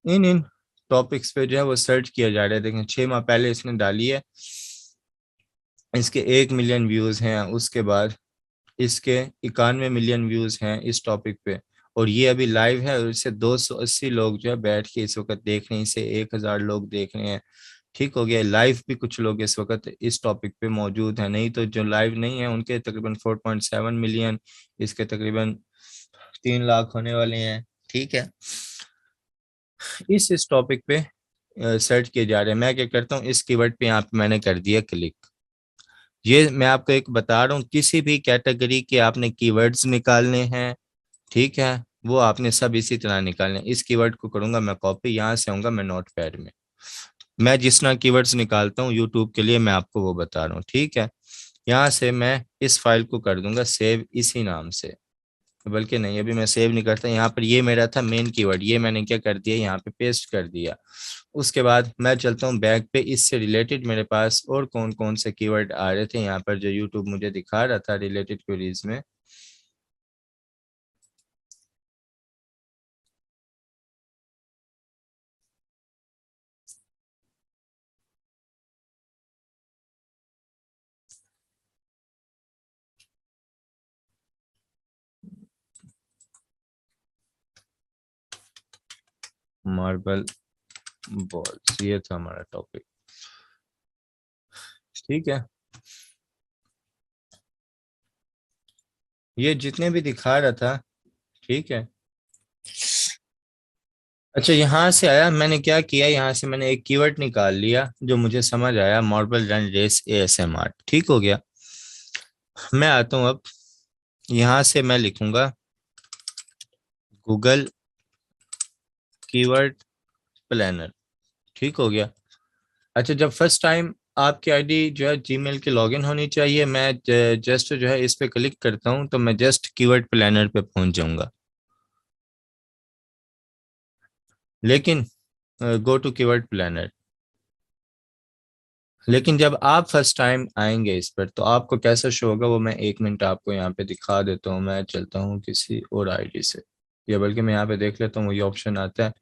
इन इन टॉपिक्स पे जो है वो सर्च किया जा रहा है। देखें, 6 माह पहले इसने डाली है। इसके 1 मिलियन व्यूज हैं। उसके बाद इसके 91 मिलियन व्यूज हैं इस टॉपिक पे। और ये अभी लाइव है, और इससे 280 लोग जो है बैठ के इस वक्त देख रहे हैं, इसे 1000 लोग देख रहे हैं। ठीक हो गया। लाइव भी कुछ लोग इस वक्त इस टॉपिक पे मौजूद हैं, नहीं तो जो लाइव नहीं है उनके तकरीबन 4.7 मिलियन, इसके तकरीबन 3 लाख होने वाले हैं। ठीक है। इस टॉपिक पे सर्च किए जा रहे हैं। मैं क्या करता हूँ, इस कीवर्ड पे यहाँ पे मैंने कर दिया क्लिक। ये मैं आपको एक बता रहा हूँ, किसी भी कैटेगरी के आपने कीवर्ड्स निकालने हैं, ठीक है, वो आपने सब इसी तरह निकालने हैं। इस कीवर्ड को करूंगा मैं कॉपी, यहाँ से आऊंगा मैं नोट पैड में। मैं जिस तरह कीवर्ड्स निकालता हूँ यूट्यूब के लिए, मैं आपको वो बता रहा हूँ। ठीक है। यहाँ से मैं इस फाइल को कर दूंगा सेव इसी नाम से। बल्कि नहीं, अभी मैं सेव नहीं करता। यहाँ पर ये मेरा था मेन कीवर्ड, ये मैंने क्या कर दिया, यहाँ पे पेस्ट कर दिया। उसके बाद मैं चलता हूँ बैक पे। इससे रिलेटेड मेरे पास और कौन कौन से कीवर्ड आ रहे थे यहाँ पर जो यूट्यूब मुझे दिखा रहा था रिलेटेड क्वेरीज में। मार्बल बॉल्स, ये था हमारा टॉपिक। ठीक है। ये जितने भी दिखा रहा था। ठीक है। अच्छा, यहाँ से आया, मैंने क्या किया, यहाँ से मैंने एक कीवर्ड निकाल लिया जो मुझे समझ आया, मार्बल रन रेस ASMR। ठीक हो गया। मैं आता हूँ अब, यहाँ से मैं लिखूंगा गूगल कीवर्ड प्लानर। ठीक हो गया। अच्छा, जब फर्स्ट टाइम आपकी आईडी जो है जीमेल की लॉगिन होनी चाहिए। मैं जस्ट जो है इस पे क्लिक करता हूँ तो मैं जस्ट कीवर्ड प्लानर पे पहुंच जाऊंगा। लेकिन गो टू कीवर्ड प्लानर। लेकिन जब आप फर्स्ट टाइम आएंगे इस पर तो आपको कैसा शो होगा, वो मैं 1 मिनट आपको यहाँ पे दिखा देता हूँ। मैं चलता हूँ किसी और आईडी से, या बल्कि मैं यहाँ पे देख लेता हूँ वही ऑप्शन आता है।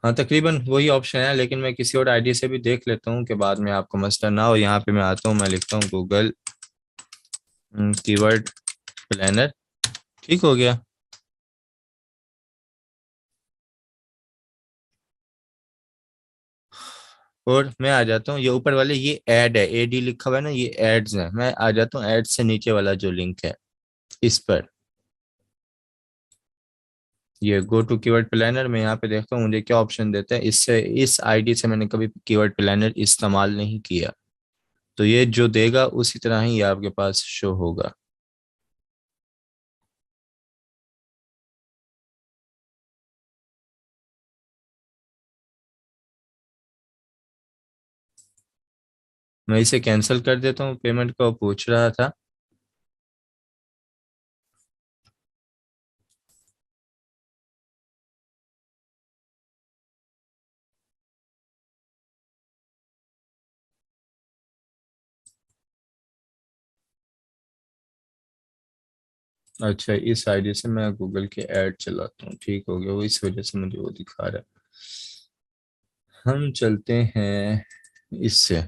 हाँ, तकरीबन वही ऑप्शन है, लेकिन मैं किसी और आईडी से भी देख लेता हूँ कि बाद में आपको मसला ना हो। यहाँ पे मैं आता हूँ, मैं लिखता हूँ गूगल कीवर्ड प्लानर। ठीक हो गया। और मैं आ जाता हूँ, ये ऊपर वाले ये ऐड है, AD लिखा हुआ है ना, ये एड्स है। मैं आ जाता हूँ एड से नीचे वाला जो लिंक है इस पर। ये गो टू कीवर्ड प्लानर में यहाँ पे देखता हूँ मुझे क्या ऑप्शन देता है। इससे, इस आईडी से मैंने कभी कीवर्ड प्लानर इस्तेमाल नहीं किया, तो ये जो देगा उसी तरह ही ये आपके पास शो होगा। मैं इसे कैंसिल कर देता हूँ, पेमेंट का वो पूछ रहा था। अच्छा, इस आईडी से मैं गूगल के ऐड चलाता हूँ, ठीक हो गया, वो इस वजह से मुझे वो दिखा रहा है। हम चलते हैं इससे।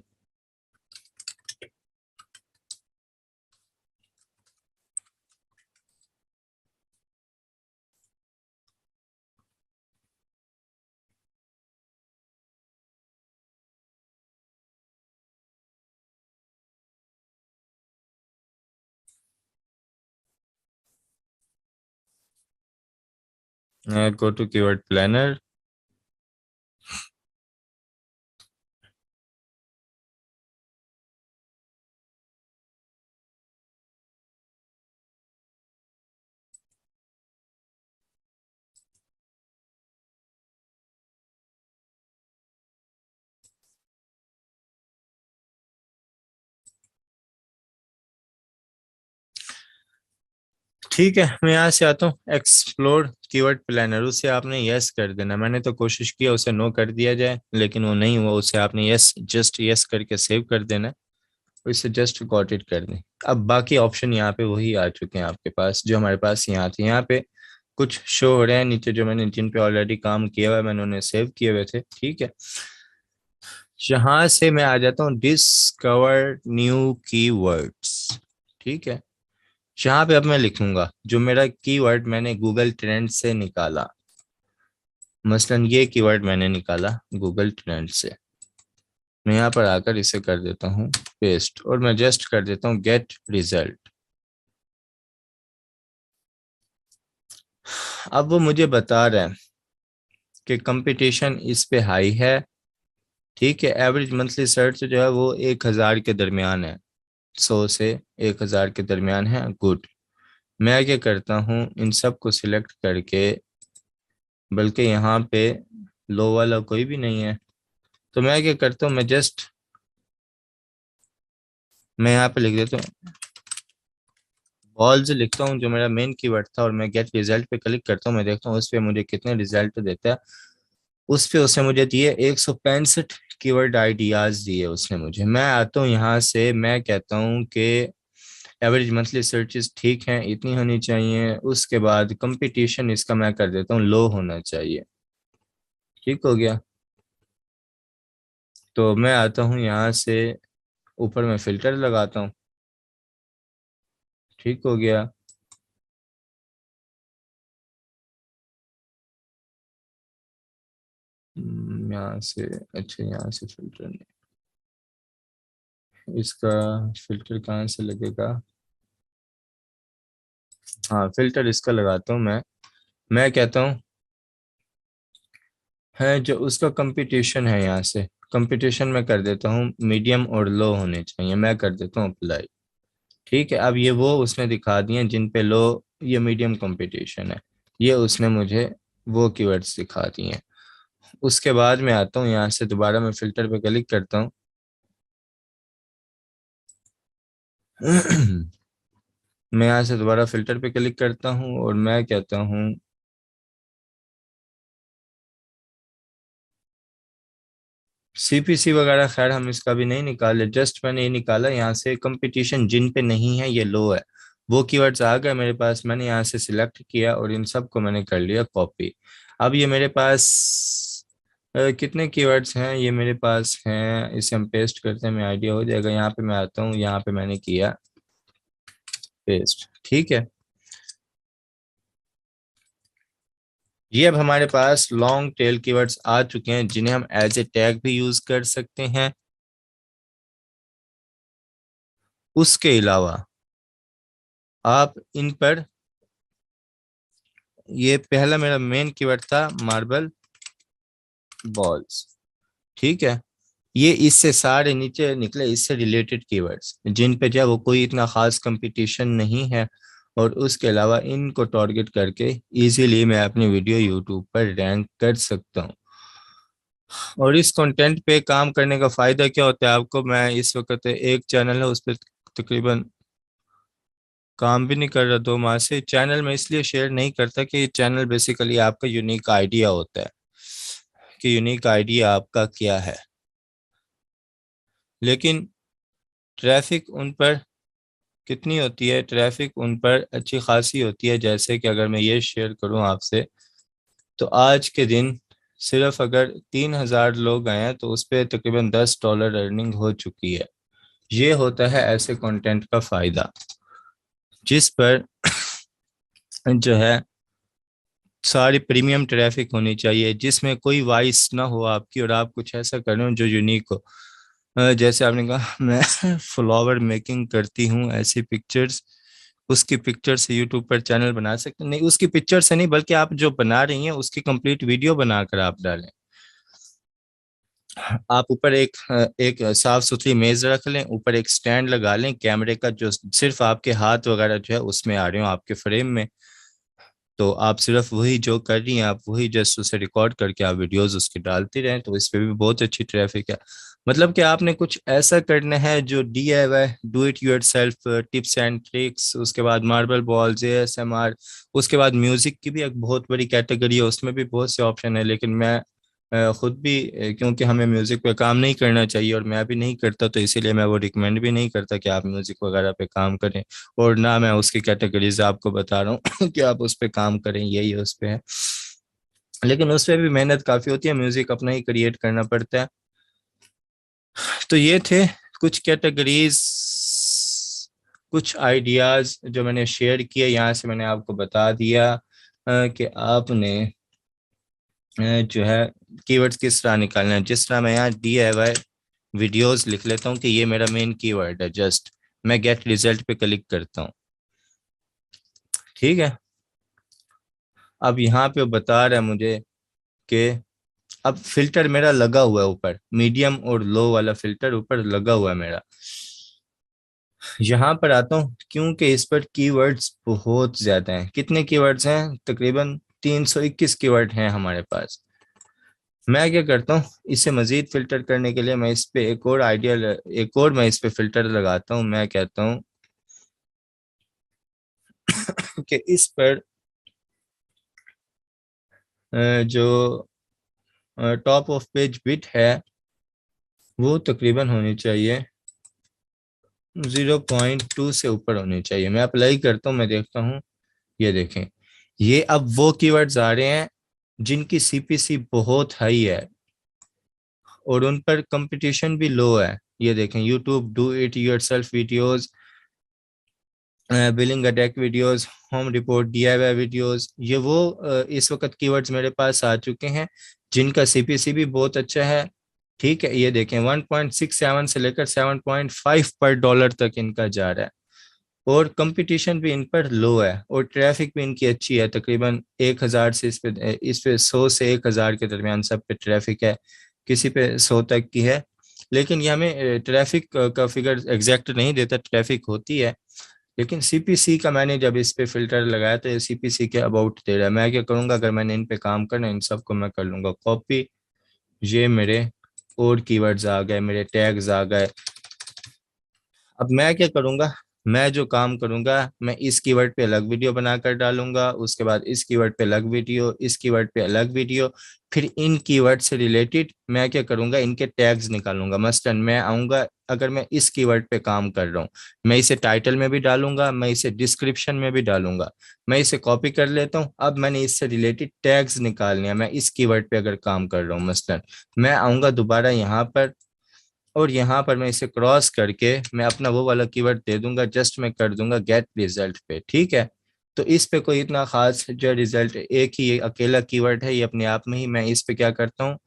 Go to keyword planner. ठीक है, मैं यहाँ से आता हूँ एक्सप्लोर कीवर्ड प्लानर, उसे आपने यस कर देना। मैंने तो कोशिश किया उसे नो कर दिया जाए, लेकिन वो नहीं हुआ। उसे आपने यस, जस्ट यस करके सेव कर देना है, और इसे जस्ट गॉट इट कर दें। अब बाकी ऑप्शन यहाँ पे वही आ चुके हैं आपके पास जो हमारे पास यहाँ थे। यहाँ पे कुछ शो हो रहे हैं नीचे, जो मैंने जिन पे ऑलरेडी काम किया हुआ है, मैंने उन्हें सेव किए हुए थे, ठीक है। यहाँ से मैं आ जाता हूँ डिस्कवर न्यू कीवर्ड्स, ठीक है। यहाँ पे अब मैं लिखूंगा जो मेरा कीवर्ड मैंने गूगल ट्रेंड से निकाला। मसलन ये कीवर्ड मैंने निकाला गूगल ट्रेंड से। मैं यहाँ पर आकर इसे कर देता हूँ पेस्ट, और मैं जस्ट कर देता हूँ गेट रिजल्ट। अब वो मुझे बता रहा है कि कंपटीशन इस पे हाई है, ठीक है। एवरेज मंथली सर्च जो है वो 1,000 के दरमियान है, 100 से 1,000 के दरमियान है, गुड। मैं क्या करता हूँ, इन सब को सिलेक्ट करके, बल्कि यहाँ पे लो वाला कोई भी नहीं है, तो मैं क्या करता हूँ, मैं यहाँ पे लिख देता हूँ बॉल्स, लिखता हूँ जो मेरा मेन कीवर्ड था, और मैं गेट रिजल्ट पे क्लिक करता हूँ। मैं देखता हूँ उस पे मुझे कितने रिजल्ट देता है। उस पे उसने मुझे दिए 165 कीवर्ड आइडियाज दिए उसने मुझे। मैं आता हूँ यहाँ से, मैं कहता हूँ कि एवरेज मंथली सर्चेस ठीक हैं, इतनी होनी चाहिए। उसके बाद कंपटीशन इसका मैं कर देता हूँ लो होना चाहिए, ठीक हो गया। तो मैं आता हूँ यहाँ से, ऊपर मैं फिल्टर लगाता हूँ, ठीक हो गया। यहाँ से, अच्छा यहाँ से फिल्टर नहीं, इसका फिल्टर कहाँ से लगेगा। हाँ, फिल्टर इसका लगाता हूँ मैं कहता हूँ है जो उसका कंपटीशन है, यहाँ से कंपटीशन में कर देता हूँ मीडियम और लो होने चाहिए, मैं कर देता हूँ अप्लाई। ठीक है, अब ये वो उसने दिखा दिए जिन पे लो या मीडियम कंपटीशन है, ये उसने मुझे वो कीवर्ड्स दिखा दिए हैं। उसके बाद मैं आता हूँ यहाँ से, दोबारा मैं फिल्टर पे क्लिक करता हूँ। मैं यहाँ से दोबारा फिल्टर पे क्लिक करता हूँ, और मैं कहता हूँ सीपीसी वगैरह, खैर हम इसका भी नहीं निकाले, जस्ट मैंने ये निकाला यहाँ से कंपटीशन जिन पे नहीं है ये लो है। वो कीवर्ड्स आ गए मेरे पास, मैंने यहाँ से सिलेक्ट किया और इन सब को मैंने कर लिया कॉपी। अब ये मेरे पास कितने कीवर्ड्स हैं, ये मेरे पास हैं, इसे हम पेस्ट करते हैं, मैं आइडिया हो जाएगा। यहाँ पे मैं आता हूँ, यहाँ पे मैंने किया पेस्ट, ठीक है। ये अब हमारे पास लॉन्ग टेल कीवर्ड्स आ चुके हैं जिन्हें हम एज ए टैग भी यूज कर सकते हैं। उसके अलावा आप इन पर ये पहला मेरा मेन कीवर्ड था, मार्बल बॉल्स। ठीक है, ये इससे सारे नीचे निकले इससे रिलेटेड कीवर्ड्स जिन पे जो है वो कोई इतना खास कंपटीशन नहीं है, और उसके अलावा इनको टारगेट करके इजीली मैं अपनी वीडियो यूट्यूब पर रैंक कर सकता हूँ। और इस कंटेंट पे काम करने का फायदा क्या होता है आपको, मैं इस वक्त एक चैनल है उस पर तकरीबन काम भी नहीं कर रहा 2 माह से। चैनल में इसलिए शेयर नहीं करता कि चैनल बेसिकली आपका यूनिक आइडिया होता है, कि यूनिक आइडिया आपका क्या है। लेकिन ट्रैफिक उन पर कितनी होती है, ट्रैफिक उन पर अच्छी खासी होती है। जैसे कि अगर मैं ये शेयर करूं आपसे, तो आज के दिन सिर्फ अगर 3,000 लोग आए हैं तो उस पर तकरीबन $10 अर्निंग हो चुकी है। ये होता है ऐसे कंटेंट का फायदा, जिस पर जो है सारी प्रीमियम ट्रैफिक होनी चाहिए, जिसमें कोई वॉइस ना हो आपकी, और आप कुछ ऐसा कर रहे हो जो यूनिक हो। जैसे आपने कहा मैं फ्लावर मेकिंग करती हूँ, ऐसी पिक्चर्स, उसकी पिक्चर से यूट्यूब पर चैनल बना सकते हैं। नहीं, उसकी पिक्चर से नहीं, बल्कि आप जो बना रही हैं उसकी कंप्लीट वीडियो बनाकर आप डालें। आप ऊपर एक साफ सुथरी मेज रख लें, ऊपर एक स्टैंड लगा लें कैमरे का, जो सिर्फ आपके हाथ वगैरह जो है उसमें आ रहे हो आपके फ्रेम में। तो आप सिर्फ वही जो कर रही हैं आप वही जस्ट उसे रिकॉर्ड करके आप वीडियोस उसके डालते रहें, तो इस पे भी बहुत अच्छी ट्रैफिक है। मतलब कि आपने कुछ ऐसा करना है जो DIY, do it yourself tips and tricks, उसके बाद मार्बल बॉल्स, ASMR, उसके बाद म्यूजिक की भी एक बहुत बड़ी कैटेगरी है, उसमें भी बहुत से ऑप्शन है। लेकिन मैं खुद भी क्योंकि हमें म्यूजिक पे काम नहीं करना चाहिए और मैं भी नहीं करता, तो इसीलिए मैं वो रिकमेंड भी नहीं करता कि आप म्यूजिक वगैरह पे काम करें। और ना मैं उसकी कैटेगरीज आपको बता रहा हूँ कि आप उस पे काम करें, यही उस पे है। लेकिन उस पे भी मेहनत काफी होती है, म्यूजिक अपना ही क्रिएट करना पड़ता है। तो ये थे कुछ कैटेगरीज, कुछ आइडियाज जो मैंने शेयर किए, यहाँ से मैंने आपको बता दिया कि आपने जो है कीवर्ड्स किस तरह निकालना है। जिस तरह मैं यहाँ DIY वीडियोस लिख लेता हूँ कि ये मेरा मेन कीवर्ड है, जस्ट मैं गेट रिजल्ट पे क्लिक करता हूँ। ठीक है, अब यहाँ पे वो बता रहा है मुझे कि अब फिल्टर मेरा लगा हुआ है ऊपर, मीडियम और लो वाला फिल्टर ऊपर लगा हुआ है मेरा। यहाँ पर आता हूँ, क्योंकि इस पर कीवर्ड्स बहुत ज्यादा हैं। कितने कीवर्ड्स हैं, तकरीबन 321 कीवर्ड हैं हमारे पास। मैं क्या करता हूँ, इसे मजीद फिल्टर करने के लिए मैं इस पे एक और आइडिया, एक और मैं इस पे फिल्टर लगाता हूँ। मैं कहता हूँ कि इस पर जो टॉप ऑफ पेज बिट है वो तकरीबन होनी चाहिए 0.2 से ऊपर होनी चाहिए। मैं अप्लाई करता हूँ, मैं देखता हूँ, ये देखें, ये अब वो कीवर्ड्स आ रहे हैं जिनकी CPC बहुत हाई है और उन पर कंपटीशन भी लो है। ये देखें, YouTube do it yourself videos, billing attack videos, home report, DIY videos, ये वो इस वक्त कीवर्ड्स मेरे पास आ चुके हैं जिनका CPC भी बहुत अच्छा है। ठीक है, ये देखें 1.67 से लेकर 7.5 पर डॉलर तक इनका जा रहा है, और कंपटीशन भी इन पर लो है, और ट्रैफिक भी इनकी अच्छी है। तकरीबन 1,000 से इस पे 100 से 1,000 के दरमियान सब पे ट्रैफिक है, किसी पे 100 तक की है। लेकिन ये हमें ट्रैफिक का फिगर एग्जैक्ट नहीं देता, ट्रैफिक होती है। लेकिन CPC का मैंने जब इस पे फिल्टर लगाया तो ये CPC के अबाउट दे रहा है। मैं क्या करूंगा, अगर मैंने इन पे काम करना, इन सबको मैं कर लूंगा कॉपी, ये मेरे और कीवर्ड्स आ गए, मेरे टैग्स आ गए। अब मैं क्या करूंगा, मैं जो काम करूंगा, मैं इस कीवर्ड पे अलग वीडियो बनाकर डालूंगा, उसके बाद इस कीवर्ड पे अलग वीडियो, इस कीवर्ड पे अलग वीडियो, फिर इन कीवर्ड से रिलेटेड मैं क्या करूंगा, इनके टैग्स निकालूंगा। मसलन मैं आऊंगा, अगर मैं इस कीवर्ड पे काम कर रहा हूँ, मैं इसे टाइटल में भी डालूंगा, मैं इसे डिस्क्रिप्शन में भी डालूंगा। मैं इसे कॉपी कर लेता हूँ। अब मैंने इससे रिलेटेड टैग्स निकालने हैं। मैं इस कीवर्ड पे अगर काम कर रहा हूँ, मसलन मैं आऊंगा दोबारा यहाँ पर, और यहाँ पर मैं इसे क्रॉस करके मैं अपना वो वाला कीवर्ड दे दूंगा, जस्ट मैं कर दूंगा गेट रिजल्ट पे। ठीक है, तो इस पे कोई इतना खास जो रिजल्ट, एक ही ये अकेला कीवर्ड है ये अपने आप में ही। मैं इस पे क्या करता हूँ,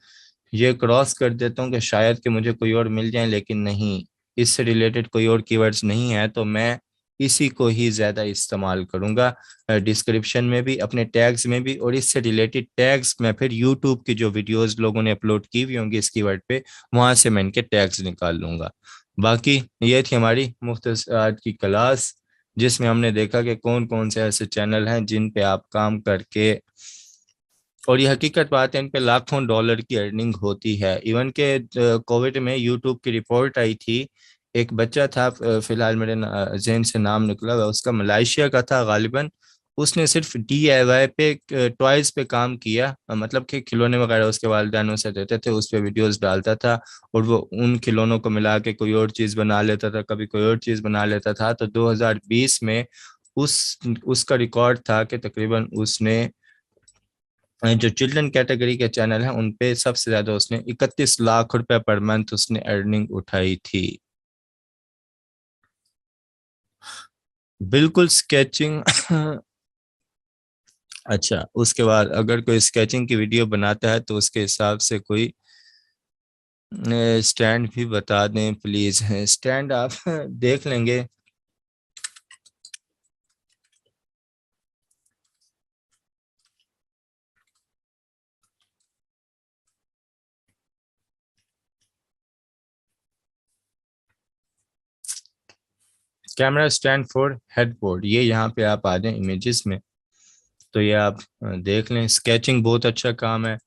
ये क्रॉस कर देता हूँ कि शायद कि मुझे कोई और मिल जाए, लेकिन नहीं, इससे रिलेटेड कोई और कीवर्ड्स नहीं है। तो मैं इसी को ही ज़्यादा इस्तेमाल करूँगा, डिस्क्रिप्शन में भी, अपने टैग्स में भी, और इससे रिलेटेड टैग्स में फिर यूट्यूब की जो वीडियोस लोगों ने अपलोड की हुई होंगी इस कीवर्ड पे, वहाँ से मैं इनके टैग्स निकाल लूँगा। बाकी ये थी हमारी मुख्तसर आज की क्लास, जिसमें हमने देखा कि कौन कौन से ऐसे चैनल हैं जिन पे आप काम करके, और ये हकीकत बात है, इन पे लाखों डॉलर की अर्निंग होती है। इवन के कोविड में यूट्यूब की रिपोर्ट आई थी, एक बच्चा था, फिलहाल मेरे जहन से नाम निकला हुआ, उसका मलेशिया का था गालिबन। उसने सिर्फ DIY पे, टॉयज पे काम किया, मतलब कि खिलौने वगैरह उसके वालिदैन उसे देते थे, उस पे वीडियोस डालता था, और वो उन खिलौनों को मिला के कोई और चीज़ बना लेता था, कभी कोई और चीज़ बना लेता था। तो 2020 में उसका रिकॉर्ड था कि तकरीबन उसने, जो चिल्ड्रन कैटेगरी के चैनल हैं उन पे सबसे ज्यादा उसने 31 लाख रुपए पर मंथ उसने अर्निंग उठाई थी। बिल्कुल स्केचिंग। अच्छा, उसके बाद अगर कोई स्केचिंग की वीडियो बनाता है तो उसके हिसाब से कोई स्टैंड भी बता दें प्लीज। स्टैंड आप देख लेंगे। कैमरा स्टैंड फॉर हेडबोर्ड, ये यहाँ पे आप आ जाएं इमेजेस में, तो ये आप देख लें। स्केचिंग बहुत अच्छा काम है,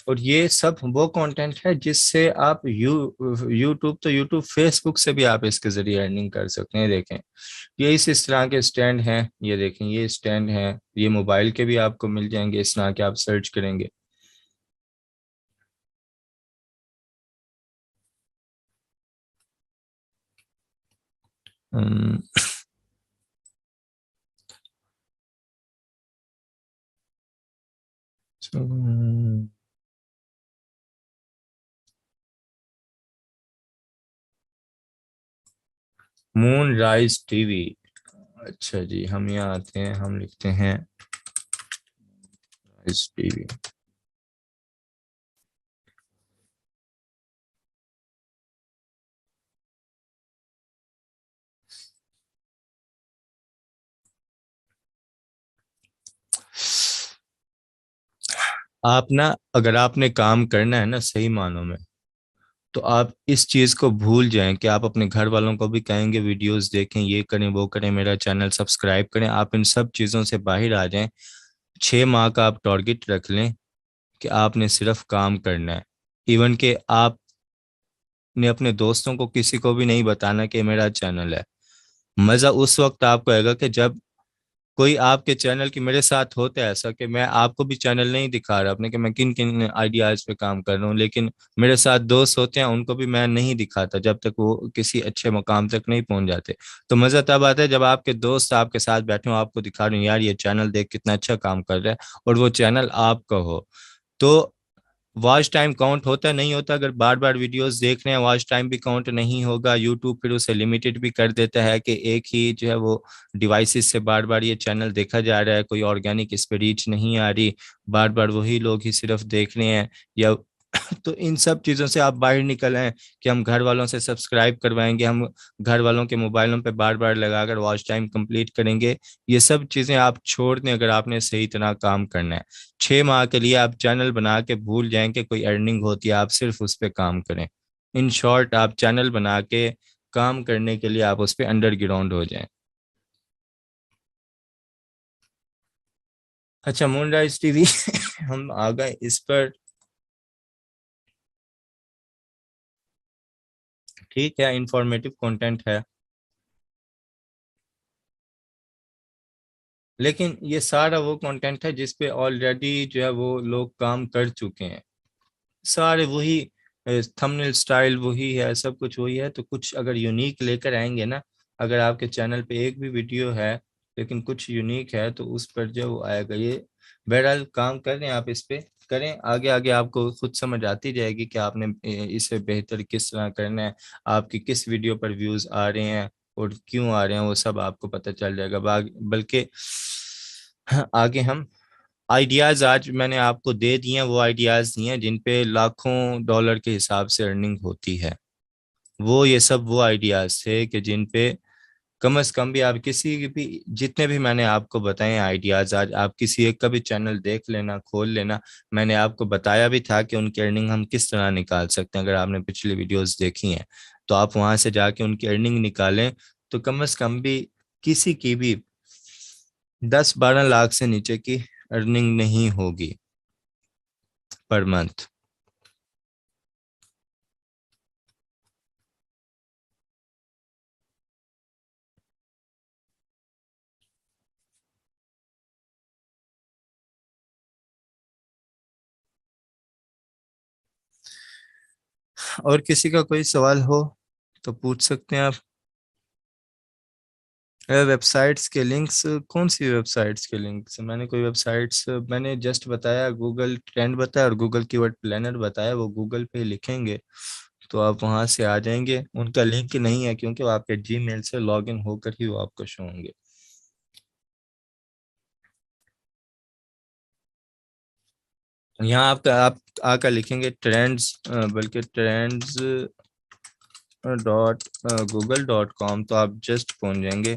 और ये सब वो कंटेंट है जिससे आप यूट्यूब, तो यूट्यूब फेसबुक से भी आप इसके जरिए अर्निंग कर सकते हैं। देखें, ये इस तरह के स्टैंड हैं, ये देखें ये स्टैंड हैं, ये मोबाइल के भी आपको मिल जाएंगे इस तरह के, आप सर्च करेंगे। मून राइज टीवी, अच्छा जी, हम यहाँ आते हैं, हम लिखते हैं राइज टीवी। आप ना, अगर आपने काम करना है ना सही मानों में, तो आप इस चीज को भूल जाएं कि आप अपने घर वालों को भी कहेंगे वीडियोस देखें, ये करें वो करें, मेरा चैनल सब्सक्राइब करें। आप इन सब चीजों से बाहर आ जाएं। 6 माह का आप टारगेट रख लें कि आपने सिर्फ काम करना है। इवन के आपने अपने दोस्तों को, किसी को भी नहीं बताना कि मेरा चैनल है। मजा उस वक्त आपको आएगा कि जब कोई आपके चैनल की, मेरे साथ होता है ऐसा कि मैं आपको भी चैनल नहीं दिखा रहा अपने कि मैं किन किन आइडियाज पे काम कर रहा हूँ, लेकिन मेरे साथ दोस्त होते हैं उनको भी मैं नहीं दिखाता जब तक वो किसी अच्छे मुकाम तक नहीं पहुंच जाते। तो मजा तब आता है जब आपके दोस्त आपके साथ बैठे हो, आपको दिखा रहे हो यार ये चैनल देख कितना अच्छा काम कर रहा है, और वो चैनल आपका हो। तो वॉच टाइम काउंट होता नहीं होता, अगर बार बार वीडियोस देख रहे हैं वॉच टाइम भी काउंट नहीं होगा। यूट्यूब फिर उसे लिमिटेड भी कर देता है कि एक ही जो है वो डिवाइसेस से बार बार ये चैनल देखा जा रहा है, कोई ऑर्गेनिक इस पे रीच नहीं आ रही, बार बार वही लोग ही सिर्फ देख रहे हैं, या तो इन सब चीज़ों से आप बाहर निकल आए कि हम घर वालों से सब्सक्राइब करवाएंगे, हम घर वालों के मोबाइलों पे बार बार लगाकर वॉच टाइम कंप्लीट करेंगे। ये सब चीज़ें आप छोड़ दें अगर आपने सही तरह काम करना है। 6 माह के लिए आप चैनल बना के भूल जाएं कि कोई अर्निंग होती है, आप सिर्फ उस पर काम करें। इन शॉर्ट, आप चैनल बना के काम करने के लिए आप उस पर अंडरग्राउंड हो जाएं। अच्छा, मूनराइज टीवी। हम आ गए इस पर। ठीक है, इंफॉर्मेटिव कंटेंट है, लेकिन ये सारा वो कंटेंट है जिस पे ऑलरेडी जो है वो लोग काम कर चुके हैं। सारे वही, थंबनेल स्टाइल वही है, सब कुछ वही है। तो कुछ अगर यूनिक लेकर आएंगे ना, अगर आपके चैनल पे एक भी वीडियो है लेकिन कुछ यूनिक है, तो उस पर जो वो आएगा। ये बहरहाल काम कर रहे हैं आप, इस पे करें, आगे आगे आपको खुद समझ आती जाएगी कि आपने इसे बेहतर किस तरह करना है, आपकी किस वीडियो पर व्यूज आ रहे हैं और क्यों आ रहे हैं, वो सब आपको पता चल जाएगा। बल्कि आगे हम आइडियाज आज मैंने आपको दे दिए हैं, वो आइडियाज दिए हैं जिन पे लाखों डॉलर के हिसाब से अर्निंग होती है। वो ये सब वो आइडियाज थे कि जिन पे कम से कम भी आप किसी भी, जितने भी मैंने आपको बताए आइडियाज, आज आप किसी एक का भी चैनल देख लेना, खोल लेना। मैंने आपको बताया भी था कि उनकी अर्निंग हम किस तरह निकाल सकते हैं। अगर आपने पिछली वीडियोस देखी हैं तो आप वहां से जाके उनकी अर्निंग निकालें, तो कम से कम भी किसी की भी 10-12 लाख से नीचे की अर्निंग नहीं होगी पर मंथ। और किसी का कोई सवाल हो तो पूछ सकते हैं आप। वेबसाइट्स के लिंक्स, कौन सी वेबसाइट्स के लिंक्स? मैंने कोई वेबसाइट्स, मैंने जस्ट बताया गूगल ट्रेंड बताया और गूगल कीवर्ड प्लानर बताया, वो गूगल पे लिखेंगे तो आप वहां से आ जाएंगे। उनका लिंक नहीं है क्योंकि वो आपके जीमेल से लॉगिन होकर ही वो आपको शो होंगे। यहाँ आप आकर लिखेंगे ट्रेंड्स, बल्कि ट्रेंड्स .google.com, तो आप जस्ट पहुंच जाएंगे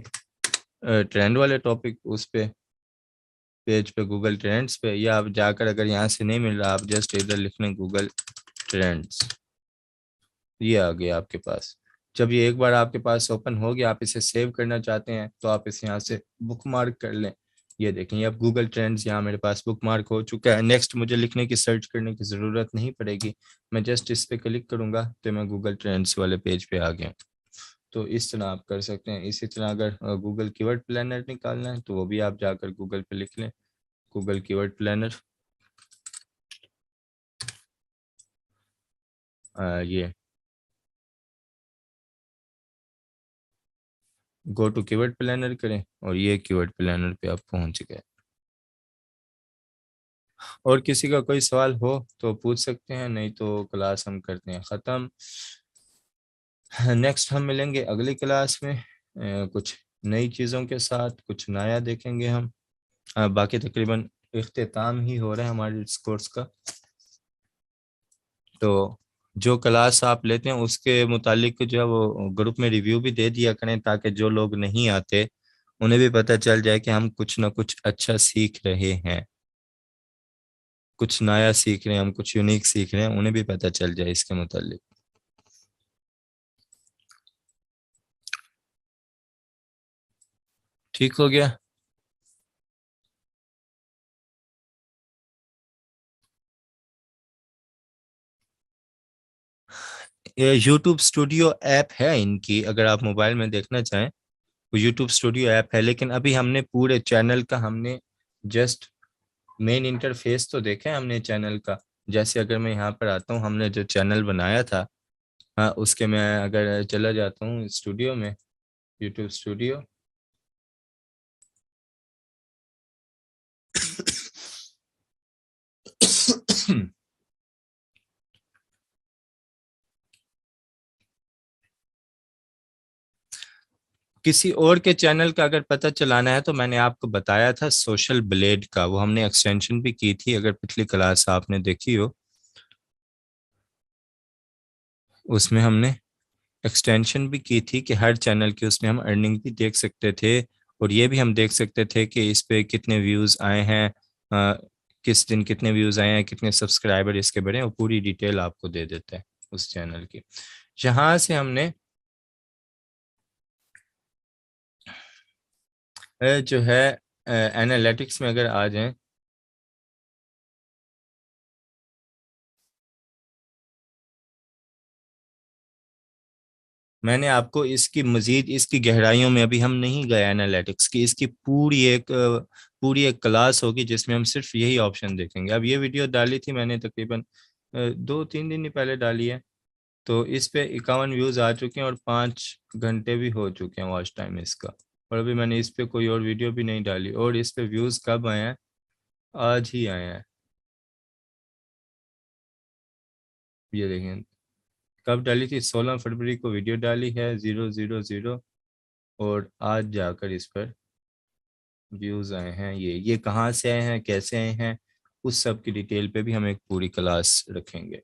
ट्रेंड वाले टॉपिक उस पे, पेज पे, गूगल ट्रेंड्स पे। या आप जाकर, अगर यहाँ से नहीं मिल रहा, आप जस्ट इधर लिख लें गूगल ट्रेंड्स, ये आ गया आपके पास। जब ये एक बार आपके पास ओपन हो गया, आप इसे सेव करना चाहते हैं तो आप इसे यहाँ से बुक मार्क कर लें। ये देखें, ये अब गूगल ट्रेंड्स यहाँ मेरे पास बुक मार्क हो चुका है। नेक्स्ट मुझे लिखने की, सर्च करने की ज़रूरत नहीं पड़ेगी। मैं जस्ट इस पे क्लिक करूंगा तो मैं गूगल ट्रेंड्स वाले पेज पे आ गया। तो इस तरह आप कर सकते हैं। इसी तरह अगर गूगल कीवर्ड प्लानर निकालना है तो वो भी आप जाकर गूगल पे लिख लें, गूगल कीवर्ड प्लानर। ये गो टू कीवर्ड प्लानर करें और ये कीवर्ड प्लानर पे आप पहुंच गए। और किसी का कोई सवाल हो तो पूछ सकते हैं, नहीं तो क्लास हम करते हैं ख़त्म। नेक्स्ट हम मिलेंगे अगली क्लास में कुछ नई चीज़ों के साथ, कुछ नया देखेंगे हम। बाकी तकरीबन इख्तिताम ही हो रहा है हमारे इस कोर्स का। तो जो क्लास आप लेते हैं उसके मुतालिक जो है वो ग्रुप में रिव्यू भी दे दिया करें, ताकि जो लोग नहीं आते उन्हें भी पता चल जाए कि हम कुछ ना कुछ अच्छा सीख रहे हैं, कुछ नया सीख रहे हैं, हम कुछ यूनिक सीख रहे हैं, उन्हें भी पता चल जाए इसके मुतालिक। ठीक हो गया। ये यूट्यूब स्टूडियो ऐप है इनकी, अगर आप मोबाइल में देखना चाहें तो यूट्यूब स्टूडियो ऐप है। लेकिन अभी हमने पूरे चैनल का, हमने जस्ट मेन इंटरफेस तो देखा है हमने चैनल का। जैसे अगर मैं यहाँ पर आता हूँ, हमने जो चैनल बनाया था, हाँ, उसके मैं अगर चला जाता हूँ स्टूडियो में, यूट्यूब स्टूडियो, किसी और के चैनल का अगर पता चलाना है तो मैंने आपको बताया था सोशल ब्लेड का, वो हमने एक्सटेंशन भी की थी, अगर पिछली क्लास आपने देखी हो उसमें हमने एक्सटेंशन भी की थी कि हर चैनल की उसमें हम अर्निंग भी देख सकते थे। और ये भी हम देख सकते थे कि इस पे कितने व्यूज़ आए हैं, किस दिन कितने व्यूज़ आए हैं, कितने सब्सक्राइबर इसके बढ़े हैं, वो पूरी डिटेल आपको दे देते हैं उस चैनल की। यहाँ से हमने जो है एनालिटिक्स में अगर आ जाएं, मैंने आपको इसकी मजीद, इसकी गहराइयों में अभी हम नहीं गए एनालिटिक्स की, इसकी पूरी एक क्लास होगी जिसमें हम सिर्फ यही ऑप्शन देखेंगे। अब ये वीडियो डाली थी मैंने तकरीबन 2-3 दिन ही पहले डाली है। तो इस पे 51 व्यूज़ आ चुके हैं और 5 घंटे भी हो चुके हैं वॉच टाइम इसका। और अभी मैंने इस पे कोई और वीडियो भी नहीं डाली। और इस पे व्यूज़ कब आए हैं? आज ही आए हैं। ये देखें, कब डाली थी? 16 फरवरी को वीडियो डाली है, 000, और आज जाकर इस पर व्यूज आए हैं। ये कहाँ से आए हैं, कैसे आए हैं, उस सब की डिटेल पे भी हम एक पूरी क्लास रखेंगे।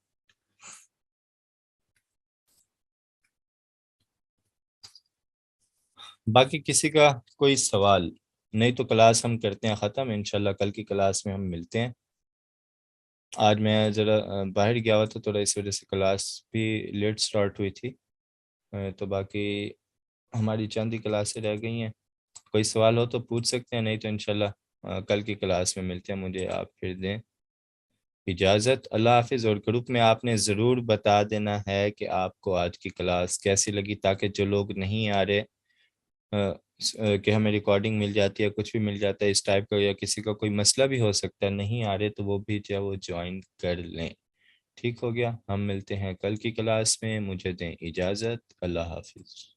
बाकी किसी का कोई सवाल नहीं तो क्लास हम करते हैं ख़त्म। इंशाल्लाह कल की क्लास में हम मिलते हैं। आज मैं ज़रा बाहर गया हुआ था थोड़ा, इस वजह से क्लास भी लेट स्टार्ट हुई थी। तो बाकी हमारी चंद ही क्लासें रह गई हैं। कोई सवाल हो तो पूछ सकते हैं, नहीं तो इंशाल्लाह कल की क्लास में मिलते हैं। मुझे आप फिर दें इजाज़त। अल्लाह हाफिज़। और ग्रुप में आपने ज़रूर बता देना है कि आपको आज की क्लास कैसी लगी, ताकि जो लोग नहीं आ रहे कि हमें रिकॉर्डिंग मिल जाती है, कुछ भी मिल जाता है इस टाइप का, या किसी का कोई मसला भी हो सकता है नहीं आ रहे, तो वो भी जो है वो ज्वाइन कर लें। ठीक हो गया। हम मिलते हैं कल की क्लास में। मुझे दें इजाज़त। अल्लाह हाफिज़।